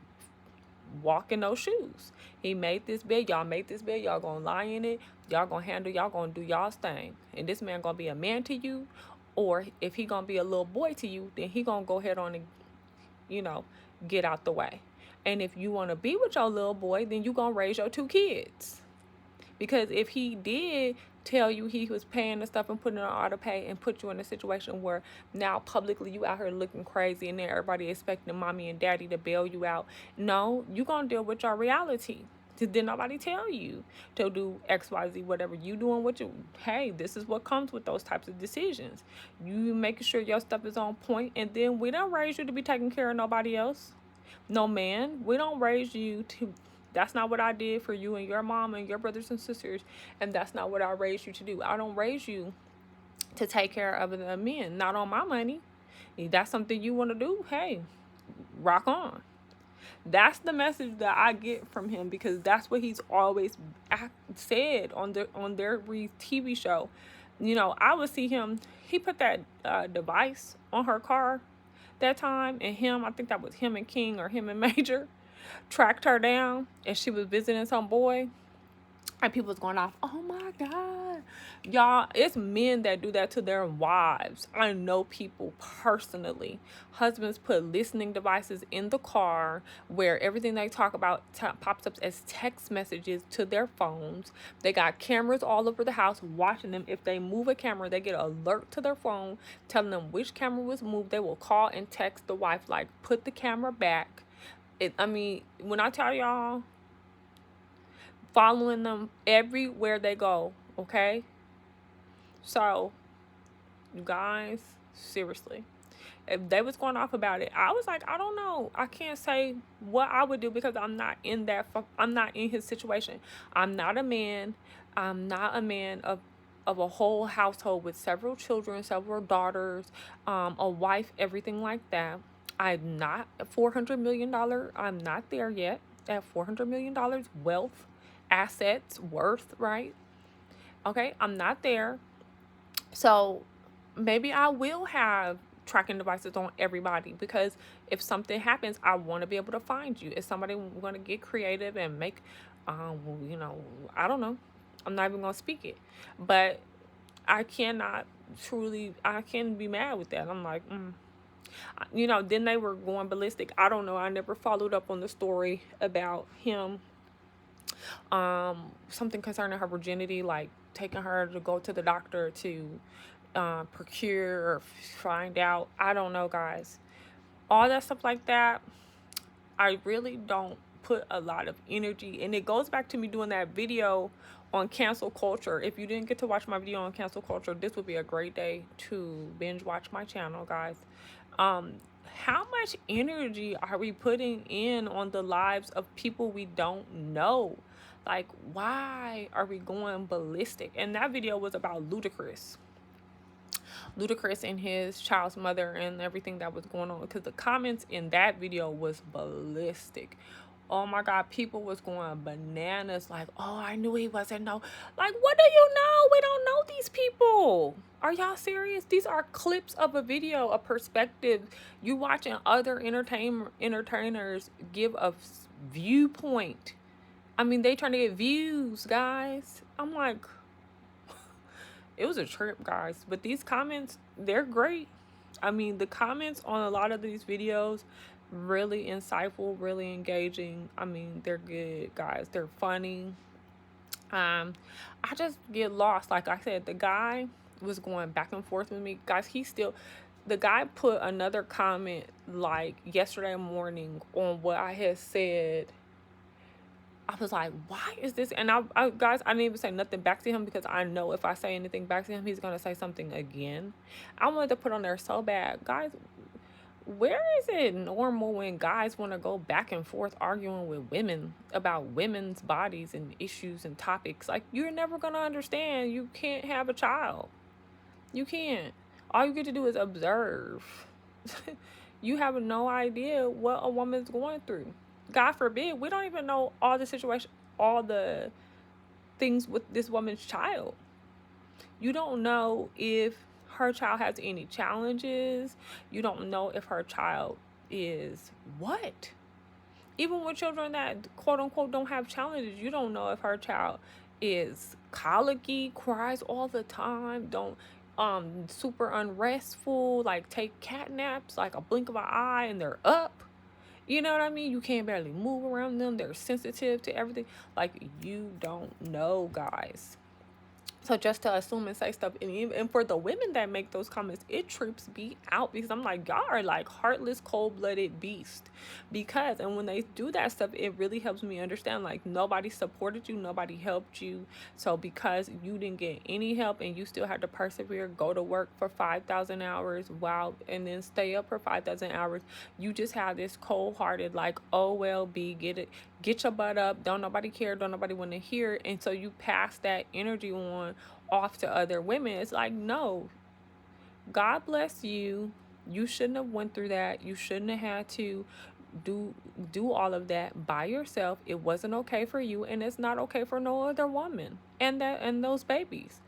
walk in those shoes. He made this bed. Y'all made this bed. Y'all gonna lie in it. Y'all gonna do y'all's thing. And this man gonna be a man to you. Or if he gonna be a little boy to you, then he gonna go ahead on and, get out the way. And if you want to be with your little boy, then you gonna raise your two kids. Because if he did tell you he was paying the stuff and putting it on auto pay and put you in a situation where now publicly you out here looking crazy and then everybody expecting mommy and daddy to bail you out, no, you gonna deal with your reality. Did nobody tell you to do XYZ, whatever you doing, what you, hey, this is what comes with those types of decisions. You making sure your stuff is on point, and then we don't raise you to be taking care of nobody else. No, man, we don't raise you to, that's not what I did for you and your mom and your brothers and sisters, and that's not what I raised you to do. I don't raise you to take care of the men, not on my money. If that's something you want to do, hey, rock on. That's the message that I get from him, because that's what he's always said on their TV show. You know, I would see him. He put that device on her car that time, and him, I think that was him and King or him and Major, tracked her down, and she was visiting some boy. And people was going off, oh my God. Y'all, it's men that do that to their wives. I know people personally. Husbands put listening devices in the car where everything they talk about pops up as text messages to their phones. They got cameras all over the house watching them. If they move a camera, they get an alert to their phone telling them which camera was moved. They will call and text the wife, like, put the camera back. I mean, when I tell y'all, following them everywhere they go, okay? So, you guys, seriously, if they was going off about it, I was like, I don't know. I can't say what I would do because I'm not in his situation. I'm not a man. I'm not a man of a whole household with several children, several daughters, a wife, everything like that. I'm not $400 million. I'm not there yet at $400 million wealth, assets, worth, right? Okay, I'm not there. So maybe I will have tracking devices on everybody, because if something happens, I want to be able to find you. If somebody want to get creative and make, you know, I don't know. I'm not even going to speak it. But I cannot I can't be mad with that. I'm like, you know, then they were going ballistic. I don't know. I never followed up on the story about him. Something concerning her virginity, like taking her to go to the doctor to procure or find out. I don't know, guys. All that stuff like that, I really don't put a lot of energy. And it goes back to me doing that video on cancel culture. If you didn't get to watch my video on cancel culture, this would be a great day to binge watch my channel, guys. How much energy are we putting in on the lives of people we don't know? Like, why are we going ballistic? And that video was about Ludacris and his child's mother and everything that was going on, because the comments in that video was ballistic. Oh my God, people was going bananas, like, oh, I knew he wasn't no. Like, what do you know? We don't know these people. Are y'all serious? These are clips of a video, a perspective. You watching other entertainers give a viewpoint. I mean, they trying to get views, guys. I'm like, it was a trip, guys. But these comments, they're great. I mean, the comments on a lot of these videos, really insightful, really engaging. I mean, they're good, guys. They're funny. I just get lost. Like I said, the guy was going back and forth with me. Guys, the guy put another comment like yesterday morning on what I had said. I was like, why is this? And guys, I didn't even say nothing back to him, because I know if I say anything back to him, he's going to say something again. I wanted to put on there so bad. Guys, where is it normal when guys want to go back and forth arguing with women about women's bodies and issues and topics? Like, you're never going to understand. You can't have a child. You can't. All you get to do is observe. You have no idea what a woman's going through. God forbid, we don't even know all the situation, all the things with this woman's child. You don't know if her child has any challenges. You don't know if her child is what? Even with children that quote unquote don't have challenges, you don't know if her child is colicky, cries all the time, don't super unrestful, like take cat naps like a blink of an eye and they're up. You know what I mean? You can't barely move around them. They're sensitive to everything. Like, you don't know, guys. So just to assume and say stuff, and for the women that make those comments, it trips me out, because I'm like, y'all are like heartless, cold-blooded beast. Because, and when they do that stuff, it really helps me understand, like, nobody supported you, nobody helped you. So because you didn't get any help and you still had to persevere, go to work for 5,000 hours, wow, and then stay up for 5,000 hours, you just have this cold-hearted, like, oh well, get your butt up, don't nobody care, don't nobody want to hear. And so you pass that energy on off to other women. It's like, no, God bless you. You shouldn't have went through that. You shouldn't have had to do all of that by yourself. It wasn't okay for you, and it's not okay for no other woman and those babies.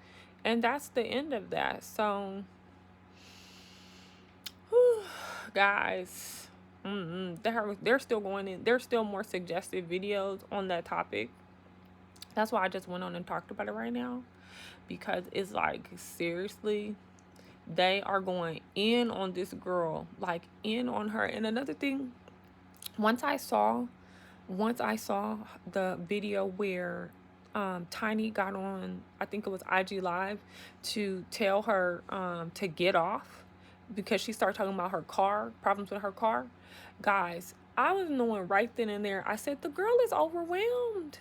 And that's the end of that. So whew, guys, they're still going in. There's still more suggestive videos on that topic. That's why I just went on and talked about it right now, because it's like, seriously, they are going in on this girl, like in on her. And another thing, once I saw the video where Tiny got on, I think it was IG Live, to tell her to get off because she started talking about her car, problems with her car. Guys, I was knowing right then and there, I said, the girl is overwhelmed.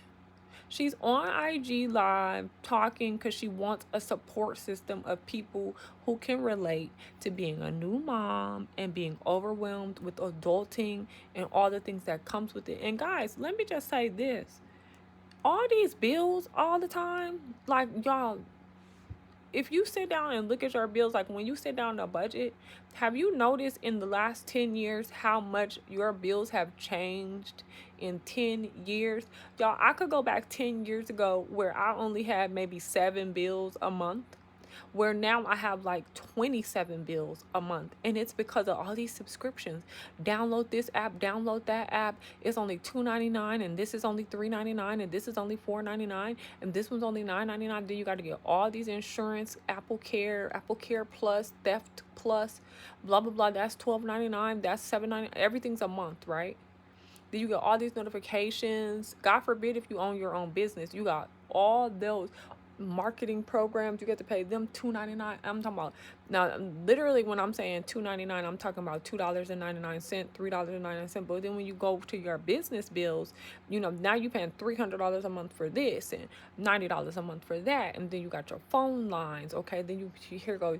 She's on IG Live talking because she wants a support system of people who can relate to being a new mom and being overwhelmed with adulting and all the things that comes with it. And guys, let me just say this. All these bills all the time, like, y'all, if you sit down and look at your bills, like when you sit down on a budget, have you noticed in the last 10 years how much your bills have changed in 10 years? Y'all, I could go back 10 years ago where I only had maybe 7 bills a month, where now I have like 27 bills a month. And it's because of all these subscriptions. Download this app, download that app. It's only $2.99, and this is only $3.99, and this is only $4.99, and this one's only $9.99. Then you got to get all these insurance, Apple Care Plus, Theft Plus, blah blah blah. That's $12.99. That's $7.99. Everything's a month, right? Then you get all these notifications. God forbid if you own your own business, you got all those marketing programs. You get to pay them $2.99. I'm talking about, now literally when I'm saying $2.99, I'm talking about $2.99, $3.99. But then when you go to your business bills, now you're paying $300 a month for this and $90 a month for that. And then you got your phone lines. Okay, then you here go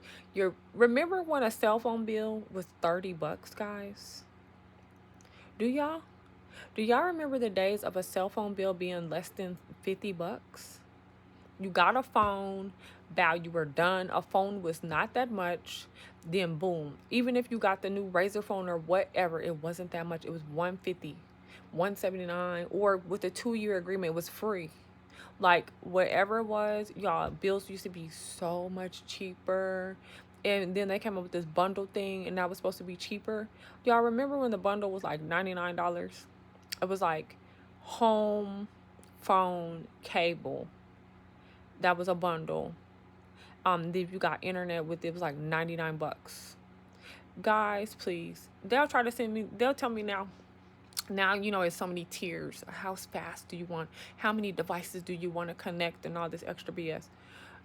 remember when a cell phone bill was $30, guys? Do y'all? Do y'all remember the days of a cell phone bill being less than $50? You got a phone, you were done. A phone was not that much. Then boom. Even if you got the new Razor phone or whatever, it wasn't that much. It was $150, $179, or with a 2-year agreement, it was free. Like whatever it was, y'all, bills used to be so much cheaper. And then they came up with this bundle thing, and that was supposed to be cheaper. Y'all remember when the bundle was like $99? It was like home, phone, cable. That was a bundle. If you got internet with it, was like $99. Guys, please. They'll try to they'll tell me now, it's so many tiers. How fast do you want? How many devices do you want to connect and all this extra BS?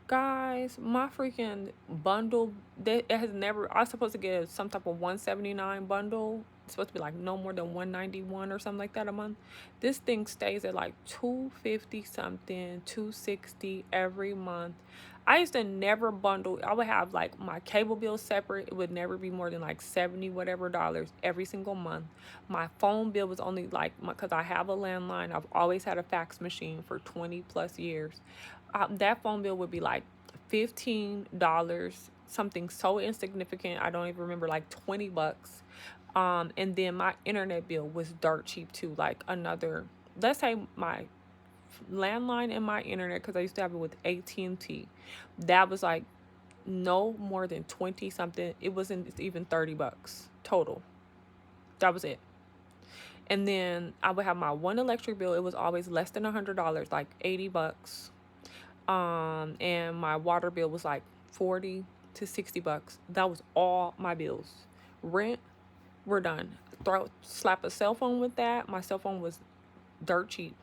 Guys, my freaking bundle, it has never, I was supposed to get some type of $179 bundle. It's supposed to be like no more than $191 or something like that a month. This thing stays at like $250 something, $260 every month. I used to never bundle. I would have like my cable bill separate. It would never be more than like 70 whatever dollars every single month. My phone bill was only like, because I have a landline. I've always had a fax machine for 20 plus years. That phone bill would be like $15, something so insignificant. I don't even remember, like $20. And then my internet bill was dirt cheap too. Like another, let's say my landline and my internet, because I used to have it with AT&T, that was like no more than 20 something. It wasn't even $30 total. That was it. And then I would have my one electric bill. It was always less than $100, like $80. And my water bill was like $40 to $60. That was all my bills. Rent, we're done. slap a cell phone with that, my cell phone was dirt cheap.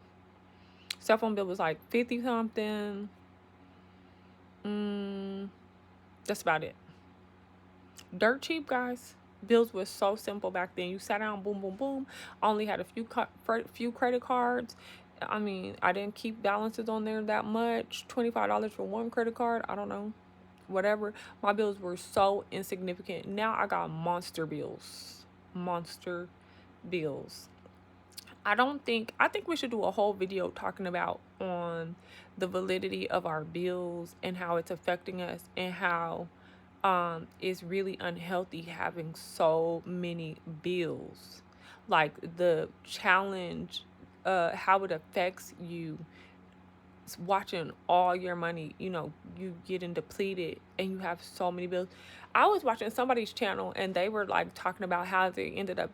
Cell phone bill was like 50 something. That's about it. Dirt cheap, guys. Bills were so simple back then. You sat down, boom, boom, boom. Only had a few credit cards. I mean, I didn't keep balances on there that much. $25 for one credit card. I don't know. Whatever. My bills were so insignificant. Now I got monster bills. Monster bills. I think we should do a whole video talking about on the validity of our bills and how it's affecting us, and how it's really unhealthy having so many bills. Like the challenge, how it affects you, watching all your money, you getting depleted and you have so many bills. I was watching somebody's channel and they were like talking about how they ended up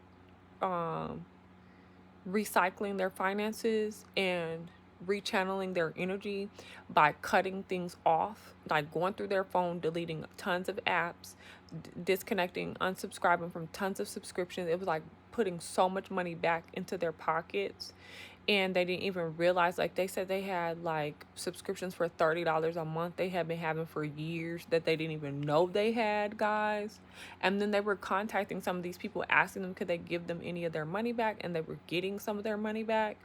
recycling their finances and rechanneling their energy by cutting things off, like going through their phone, deleting tons of apps, disconnecting, unsubscribing from tons of subscriptions. It was like putting so much money back into their pockets, and they didn't even realize, like they said they had like subscriptions for $30 a month they had been having for years that they didn't even know they had, guys. And then they were contacting some of these people asking them could they give them any of their money back, and they were getting some of their money back.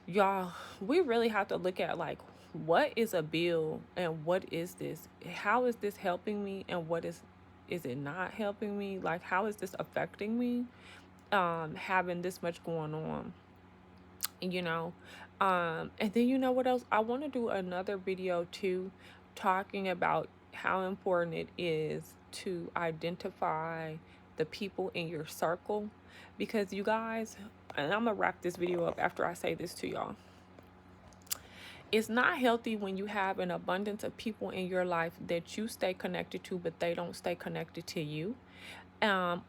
Y'all, we really have to look at like, what is a bill and what is this? How is this helping me, and what is it not helping me? Like, how is this affecting me, having this much going on? And then, you know what else, I want to do another video too, talking about how important it is to identify the people in your circle, because you guys, and I'm gonna wrap this video up after I say this to y'all, it's not healthy when you have an abundance of people in your life that you stay connected to but they don't stay connected to you,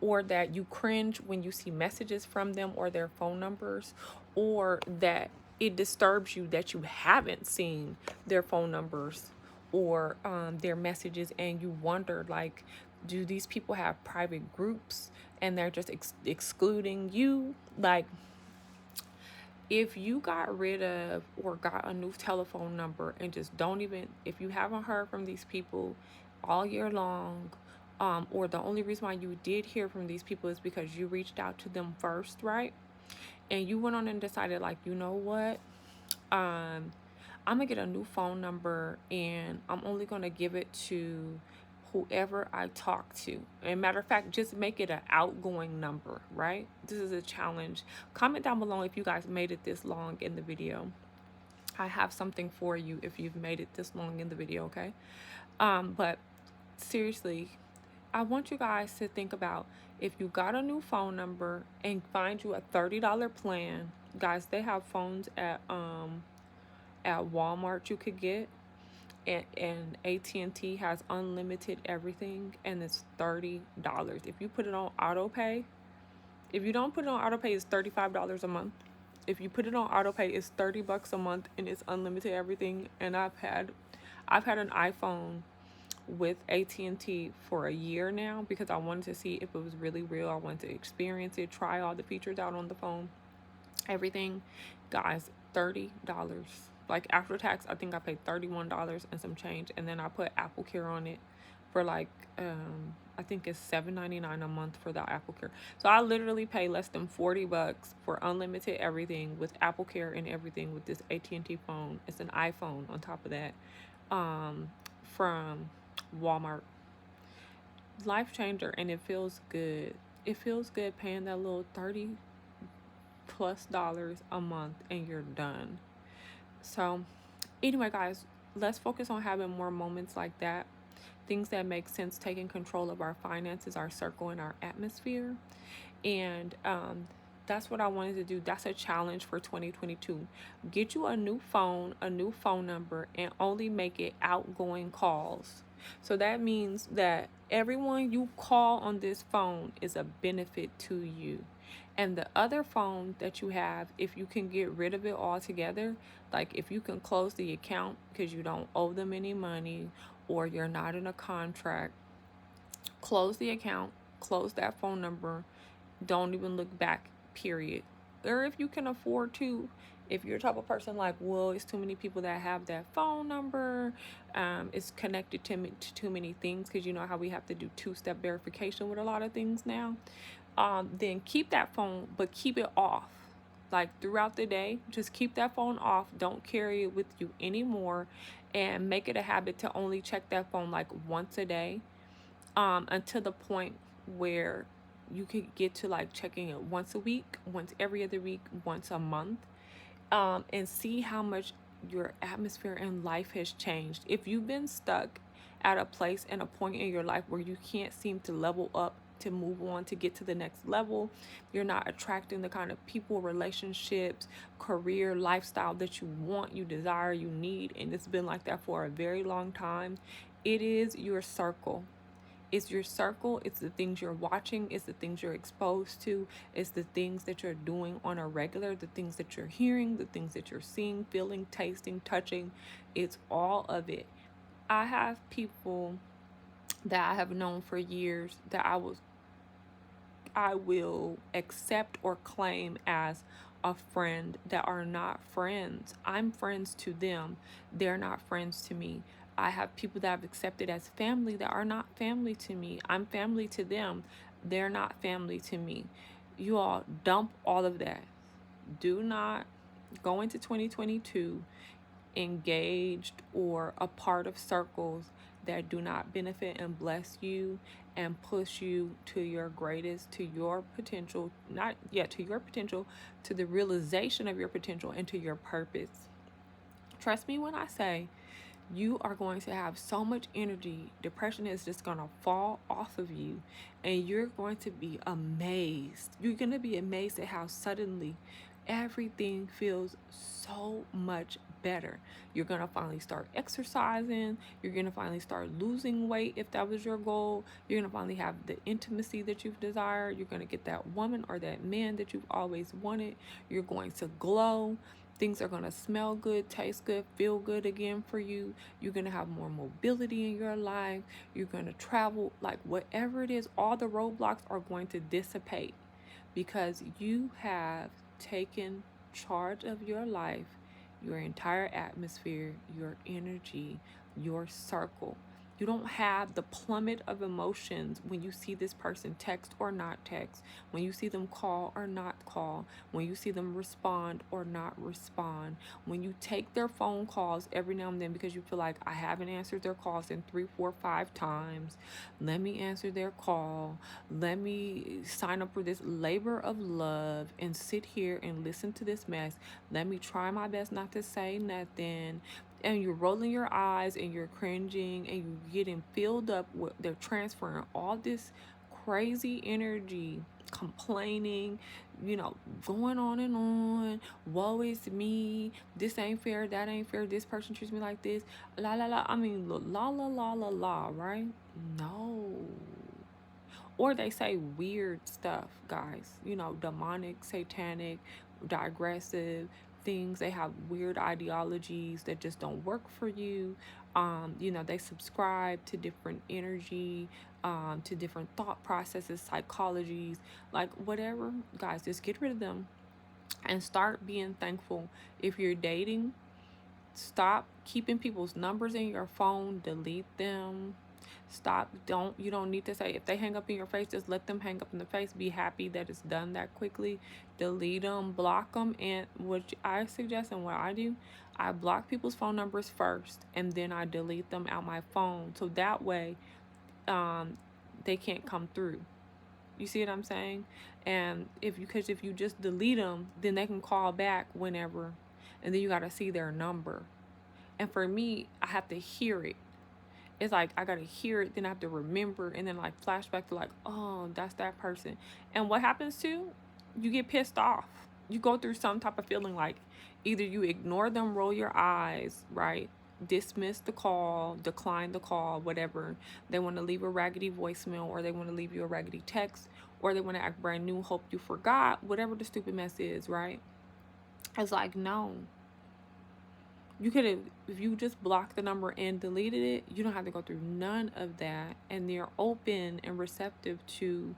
or that you cringe when you see messages from them or their phone numbers, or that it disturbs you that you haven't seen their phone numbers or their messages, and you wonder, like, do these people have private groups and they're just excluding you? Like, if you got rid of or got a new telephone number and just don't even, if you haven't heard from these people all year long, or the only reason why you did hear from these people is because you reached out to them first, right? And you went on and decided, like, you know what? I'm gonna get a new phone number and I'm only gonna give it to whoever I talk to. And matter of fact, just make it an outgoing number, right? This is a challenge. Comment down below if you guys made it this long in the video. I have something for you if you've made it this long in the video, okay? But seriously, I want you guys to think about, if you got a new phone number and find you a $30 plan. Guys, they have phones at Walmart you could get, and AT&T has unlimited everything, and it's $30. If you put it on auto pay, if you don't put it on auto pay, it's $35 a month. If you put it on auto pay, it's $30 a month, and it's unlimited everything. And I've had an iPhone with AT&T for a year now because I wanted to see if it was really real. I wanted to experience it, try all the features out on the phone, everything. Guys, $30. Like, after tax, I think I paid $31 and some change, and then I put Apple Care on it for like I think it's $7.99 a month for the Apple Care. So I literally pay less than $40 for unlimited everything with Apple Care and everything with this AT&T phone. It's an iPhone on top of that, from Walmart. Life changer, and it feels good. It feels good paying that little $30+ a month and you're done. So anyway, guys, let's focus on having more moments like that. Things that make sense, taking control of our finances, our circle, and our atmosphere. And that's what I wanted to do. That's a challenge for 2022. Get you a new phone number, and only make it outgoing calls. So that means that everyone you call on this phone is a benefit to you. And the other phone that you have, if you can get rid of it altogether, like if you can close the account because you don't owe them any money or you're not in a contract, close the account, close that phone number, Don't even look back, period. Or if you can afford to, if you're the type of person like, well, it's too many people that have that phone number, it's connected to too many things, because you know how we have to do two-step verification with a lot of things now, then keep that phone, but keep it off. Like throughout the day, just keep that phone off. Don't carry it with you anymore, and make it a habit to only check that phone like once a day, until the point where you could get to like checking it once a week, once every other week, once a month, and see how much your atmosphere and life has changed. If you've been stuck at a place and a point in your life where you can't seem to level up, to move on, to get to the next level, you're not attracting the kind of people, relationships, career, lifestyle that you want, you desire, you need, and it's been like that for a very long time, it is your circle. It's your circle. It's the things you're watching. It's the things you're exposed to. It's the things that you're doing on a regular, the things that you're hearing, the things that you're seeing, feeling, tasting, touching. It's all of it. I have people that I have known for years that I will accept or claim as a friend that are not friends. I'm friends to them. They're not friends to me. I have people that I've accepted as family that are not family to me. I'm family to them. They're not family to me. You all dump all of that. Do not go into 2022 engaged or a part of circles that do not benefit and bless you and push you to your greatest, to your potential, not yet to your potential, to the realization of your potential and to your purpose. Trust me when I say you are going to have so much energy. Depression is just going to fall off of you, and you're going to be amazed. You're going to be amazed at how suddenly everything feels so much better. You're going to finally start exercising. You're going to finally start losing weight if that was your goal. You're going to finally have the intimacy that you've desired. You're going to get that woman or that man that you've always wanted. You're going to glow. Things are going to smell good, taste good, feel good again for you. You're going to have more mobility in your life. You're going to travel. Like whatever it is, all the roadblocks are going to dissipate because you have taken charge of your life, your entire atmosphere, your energy, your circle. You don't have the plummet of emotions when you see this person text or not text, when you see them call or not call, when you see them respond or not respond, when you take their phone calls every now and then because you feel like I haven't answered their calls in 3, 4, 5 times. Let me answer their call. Let me sign up for this labor of love and sit here and listen to this mess. Let me try my best not to say nothing, and you're rolling your eyes and you're cringing and you're getting filled up with, they're transferring all this crazy energy, complaining, going on and on. Woe is me. This ain't fair. That ain't fair. This person treats me like this. La la la. I mean, la la la la la, right? No. Or they say weird stuff, guys. Demonic, satanic, digressive things. They have weird ideologies that just don't work for you. They subscribe to different energy, to different thought processes, psychologies, like whatever. Guys, just get rid of them and start being thankful. If you're dating, stop keeping people's numbers in your phone, delete them. Stop. You don't need to say, if they hang up in your face, just let them hang up in the face. Be happy that it's done that quickly. Delete them, block them. And what I suggest and what I do, I block people's phone numbers first and then I delete them out my phone, so that way they can't come through. You see what I'm saying? And because if you just delete them, then they can call back whenever, and then you got to see their number. And for me, I have to hear it. It's like I gotta hear it, then I have to remember, and then like flashback to like, oh, that's that person. And what happens too? You get pissed off. You go through some type of feeling like either you ignore them, roll your eyes, right? Dismiss the call, decline the call, whatever. They want to leave a raggedy voicemail, or they want to leave you a raggedy text, or they want to act brand new, hope you forgot, whatever the stupid mess is, right? It's like, no, you could have, if you just blocked the number and deleted it, you don't have to go through none of that. And they're open and receptive to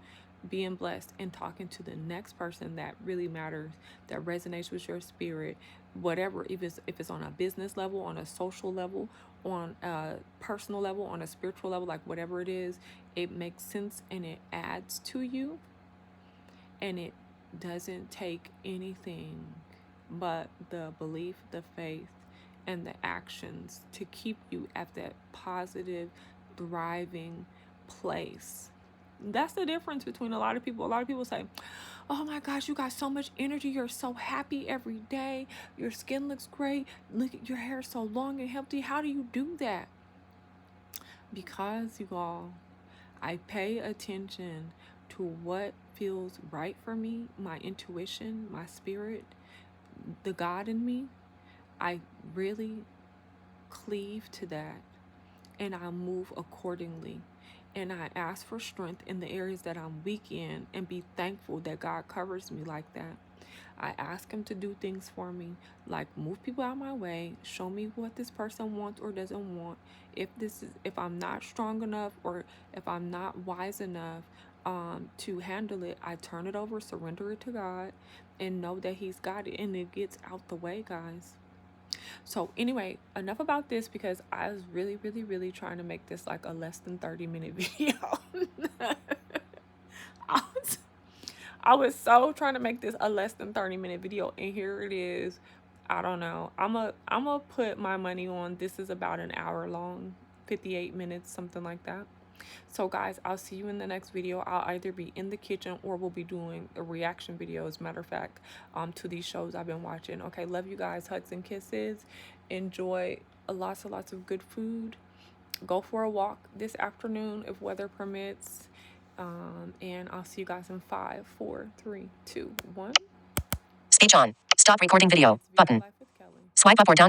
being blessed and talking to the next person that really matters, that resonates with your spirit, whatever, if it's on a business level, on a social level, on a personal level, on a spiritual level, like whatever it is, it makes sense and it adds to you, and it doesn't take anything but the belief, the faith, and the actions to keep you at that positive, thriving place. That's the difference between a lot of people. A lot of people say, "Oh my gosh, you got so much energy. You're so happy every day. Your skin looks great. Look at your hair so long and healthy. How do you do that?" Because, you all, I pay attention to what feels right for me, my intuition, my spirit, the God in me. I really cleave to that, and I move accordingly. And I ask for strength in the areas that I'm weak in and be thankful that God covers me like that. I ask him to do things for me, like move people out of my way, show me what this person wants or doesn't want. If I'm not strong enough, or if I'm not wise enough to handle it, I turn it over, surrender it to God, and know that he's got it, and it gets out the way, guys. So anyway, enough about this, because I was really, really, really trying to make this like a less than 30-minute video. I was, I was so trying to make this a less than 30-minute video, and here it is. I don't know. I'm a put my money on this is about an hour long, 58 minutes, something like that. So guys, I'll see you in the next video. I'll either be in the kitchen or we'll be doing a reaction video, as a matter of fact, to these shows I've been watching. Okay, love you guys. Hugs and kisses. Enjoy lots and lots of good food. Go for a walk this afternoon if weather permits. And I'll see you guys in 5, 4, 3, 2, 1. Speech on. Stop recording video. It's Video Button. Life with Kelly. Swipe up or down.